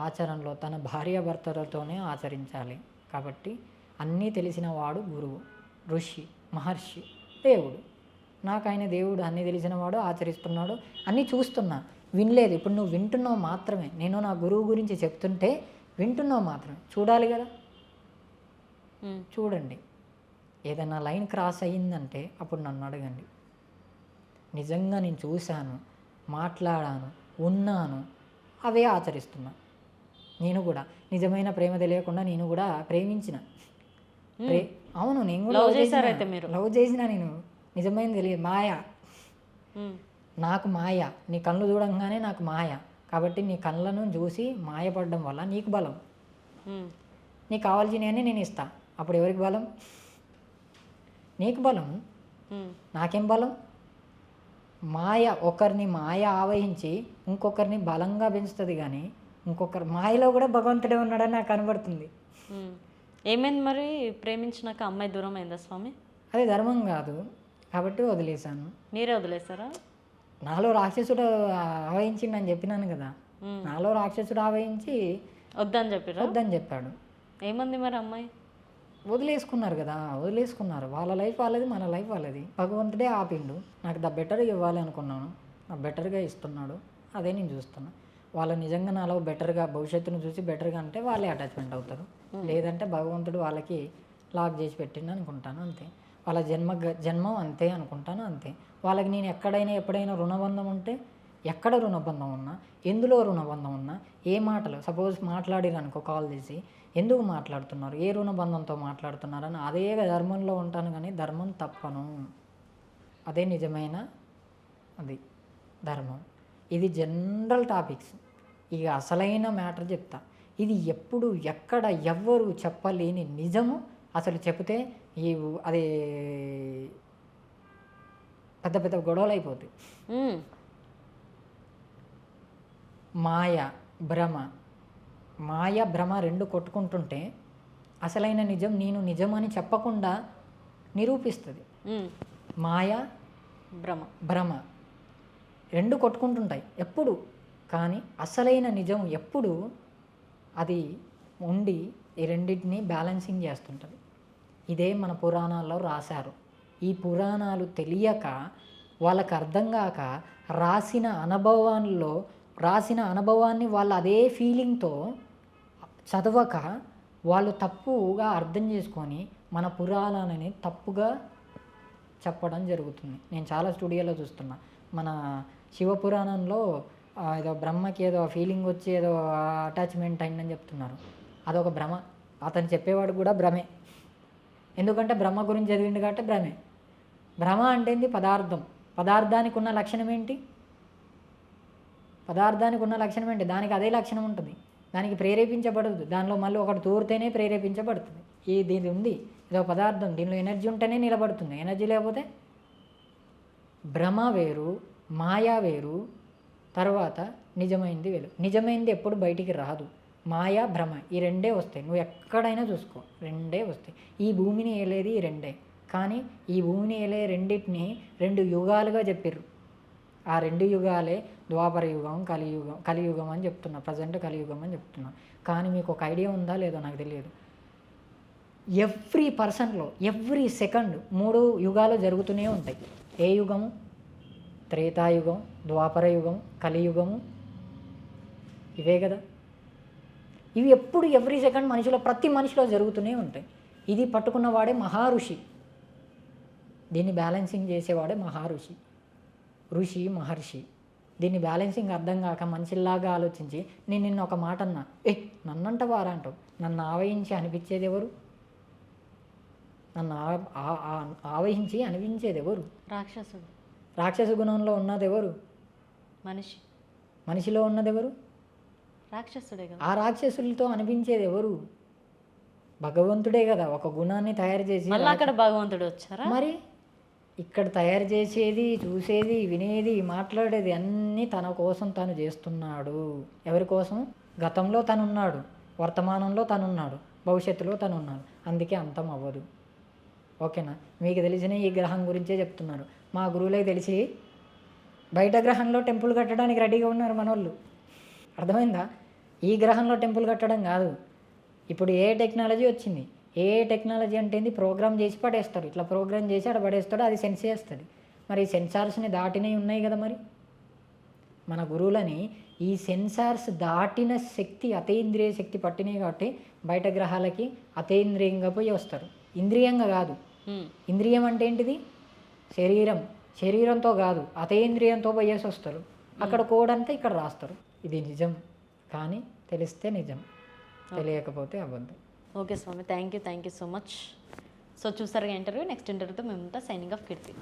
ఆచరణలో తన భార్యాభర్తలతోనే ఆచరించాలి. కాబట్టి అన్నీ తెలిసిన వాడు గురువు, ఋషి, మహర్షి, దేవుడు. నాకు ఆయన దేవుడు, అన్నీ తెలిసినవాడు, ఆచరిస్తున్నాడు, అన్నీ చూస్తున్నా, వినలేదు. ఇప్పుడు నువ్వు వింటున్నావు మాత్రమే. నేను నా గురువు గురించి చెప్తుంటే వింటున్నావు మాత్రమే, చూడాలి కదా. చూడండి, ఏదైనా లైన్ క్రాస్ అయ్యిందంటే అప్పుడు నన్ను అడగండి. నిజంగా నేను చూశాను, మాట్లాడాను, ఉన్నాను, అవే ఆచరిస్తున్నా. నేను కూడా నిజమైన ప్రేమ తెలియకుండా నేను కూడా ప్రేమించిన. అవును, నేను కూడా లవ్ చేసిన. నేను నిజమైన తెలియదు, మాయ. నాకు మాయ, నీ కళ్ళు చూడంగానే నాకు మాయ. కాబట్టి నీ కళ్ళను చూసి మాయపడడం వల్ల నీకు బలం. నీకు కావాల్సినవన్నీ నేను ఇస్తా. అప్పుడు ఎవరికి బలం? నీకు బలం, నాకేం బలం? మాయ ఒకరిని ఆవహించి ఇంకొకరిని బలంగా పెంచుతుంది, కానీ ఇంకొకరు మాయలో కూడా భగవంతుడే ఉన్నాడని నాకు కనబడుతుంది. ఏమైంది మరి? ప్రేమించినాక అమ్మాయి దూరం అయిందా స్వామి? అది ధర్మం కాదు కాబట్టి వదిలేశాను. మీరే వదిలేశారా? నాలో రాక్షసుడు ఆవహించిండని చెప్పినాను కదా. నాలో రాక్షసుడు ఆవహించి వద్దని చెప్పాడు. ఏమంది మరి అమ్మాయి? వదిలేసుకున్నారు కదా, వదిలేసుకున్నారు. వాళ్ళ లైఫ్ వాళ్ళది, మన లైఫ్ వాళ్ళది. భగవంతుడే ఆపిండు. నాకు బెటర్ ఇవ్వాలి అనుకున్నాను, నాకు బెటర్గా ఇస్తున్నాడు. అదే నేను చూస్తున్నా. వాళ్ళు నిజంగా నాలో బెటర్గా భవిష్యత్తును చూసి బెటర్గా అంటే వాళ్ళే అటాచ్మెంట్ అవుతారు. లేదంటే భగవంతుడు వాళ్ళకి లాక్ చేసి పెట్టిండు అనుకుంటాను అంతే. వాళ్ళ జన్మం అంతే అనుకుంటాను అంతే. వాళ్ళకి నేను ఎక్కడైనా ఎప్పుడైనా రుణబంధం ఉంటే, ఎక్కడ రుణబంధం ఉన్నా, ఎందులో రుణబంధం ఉన్నా, ఏ మాటలు సపోజ్ మాట్లాడిరు అనుకో కాల్ చేసి, ఎందుకు మాట్లాడుతున్నారు, ఏ రుణబంధంతో మాట్లాడుతున్నారు అని అదే ధర్మంలో ఉంటాను. కానీ ధర్మం తప్పను. అదే నిజమైన అది ధర్మం. ఇది జనరల్ టాపిక్స్. ఇక అసలైన మ్యాటర్ చెప్తా. ఇది ఎప్పుడు ఎక్కడ ఎవ్వరు చెప్పలేని నిజము. అసలు చెప్తే ఈ అది పెద్ద పెద్ద గొడవలు అయిపోతాయి. మాయ భ్రమ రెండు కొట్టుకుంటుంటే అసలైన నిజం నేను నిజం అని చెప్పకుండా నిరూపిస్తుంది. మాయ భ్రమ రెండు కొట్టుకుంటుంటాయి ఎప్పుడు. కానీ అసలైన నిజం ఎప్పుడు అది ఉండి ఈ రెండింటిని బ్యాలెన్సింగ్ చేస్తుంటుంది. ఇదే మన పురాణాల్లో రాశారు. ఈ పురాణాలు తెలియక, వాళ్ళకి అర్థం కాక, రాసిన అనుభవాన్ని వాళ్ళు అదే ఫీలింగ్తో చదవక వాళ్ళు తప్పుగా అర్థం చేసుకొని మన పురాణాలని తప్పుగా చెప్పడం జరుగుతుంది. నేను చాలా స్టూడియోలో చూస్తున్నా. మన శివపురాణంలో ఏదో బ్రహ్మకి ఏదో ఫీలింగ్ వచ్చి ఏదో అటాచ్మెంట్ అయిందని చెప్తున్నారు. అదొక భ్రమ. అతను చెప్పేవాడు కూడా భ్రమే. ఎందుకంటే బ్రహ్మ గురించి చదివిండు కాబట్టి భ్రమే. భ్రమ అంటే ఏంది? పదార్థానికి ఉన్న లక్షణం ఏంటి? దానికి అదే లక్షణం ఉంటుంది. దానికి ప్రేరేపించబడదు. దానిలో మళ్ళీ ఒకటి తూరితేనే ప్రేరేపించబడుతుంది. దీని ఉంది, ఇదో పదార్థం, దీనిలో ఎనర్జీ ఉంటేనే నిలబడుతుంది. ఎనర్జీ లేకపోతే భ్రమ వేరు, మాయా వేరు, తర్వాత నిజమైంది వేరు. నిజమైంది ఎప్పుడు బయటికి రాదు. మాయా భ్రమ ఈ రెండే వస్తాయి. నువ్వు ఎక్కడైనా చూసుకో, రెండే వస్తాయి. ఈ భూమిని ఏలేది ఈ రెండే. కానీ ఈ భూమిని ఏలే రెండింటిని 2 యుగాలుగా చెప్పారు. ఆ 2 యుగాలే ద్వాపర యుగం, కలియుగం అని చెప్తున్నా. ప్రజెంట్ కలియుగం అని చెప్తున్నా. కానీ మీకు ఒక ఐడియా ఉందా లేదో నాకు తెలియదు. ఎవ్రీ పర్సన్లో ఎవ్రీ సెకండ్ 3 యుగాలు జరుగుతూనే ఉంటాయి. ఏ యుగము? త్రేతాయుగం, ద్వాపర యుగం, కలియుగము. ఇవే కదా. ఇవి ఎప్పుడు ఎవ్రీ సెకండ్ ప్రతి మనిషిలో జరుగుతూనే ఉంటాయి. ఇది పట్టుకున్నవాడే మహర్షి. దీన్ని బ్యాలెన్సింగ్ చేసేవాడే మహర్షి. దీన్ని బ్యాలెన్సింగ్ అర్థం కాక మనిషిలాగా ఆలోచించి నేను నిన్న ఒక మాట అన్నా, నన్నంటవారా అంటావు. నన్ను ఆవహించి అనిపించేది ఎవరు? ఆవహించి అనిపించేది ఎవరు? రాక్షస గుణంలో ఉన్నది ఎవరు? మనిషిలో ఉన్నది ఎవరు? రాక్షసుడే కదా. ఆ రాక్షసులతో అనిపించేది ఎవరు? భగవంతుడే కదా. ఒక గుణాన్ని తయారు చేసి అక్కడ భగవంతుడు వచ్చారా? మరి ఇక్కడ తయారు చేసేది, చూసేది, వినేది, మాట్లాడేది అన్నీ తన కోసం తను చేస్తున్నాడు. ఎవరి కోసం? గతంలో తనున్నాడు, వర్తమానంలో తనున్నాడు, భవిష్యత్తులో తనున్నాడు. అందుకే అంతం అవ్వదు. ఓకేనా? మీకు తెలిసిన ఈ గ్రహం గురించే చెప్తున్నారు. మా గురువులకి తెలిసి బయట గ్రహంలో టెంపుల్ కట్టడానికి రెడీగా ఉన్నారు మనోళ్ళు. అర్థమైందా? ఈ గ్రహంలో టెంపుల్ కట్టడం కాదు. ఇప్పుడు ఏ టెక్నాలజీ వచ్చింది. ఏ టెక్నాలజీ అంటే ఏంది? ప్రోగ్రామ్ చేసి పడేస్తారు. ఇట్లా ప్రోగ్రామ్ చేసి అక్కడ పడేస్తాడు, అది సెన్స్ చేస్తుంది. మరి ఈ సెన్సార్స్ని దాటినవి ఉన్నాయి కదా. మరి మన గురువులని ఈ సెన్సార్స్ దాటిన శక్తి, అతీంద్రియ శక్తి పట్టినాయి కాబట్టి బయట గ్రహాలకి అతీంద్రియంగా పోయి వస్తారు. ఇంద్రియంగా కాదు. ఇంద్రియం అంటే ఏంటిది? శరీరంతో కాదు, అతీంద్రియంతో పోయేసి వస్తారు. అక్కడ కోడ్ అంతా ఇక్కడ రాస్తారు. ఇది నిజం. కానీ తెలిస్తే నిజం, తెలియకపోతే అబద్ధం. ఓకే స్వామి, thank you so much. So చూసారుగా ఇంటర్వ్యూ. నెక్స్ట్ ఇంటర్వ్యూతో మేమంతా సైనింగ్ ఆఫ్ కీర్తి.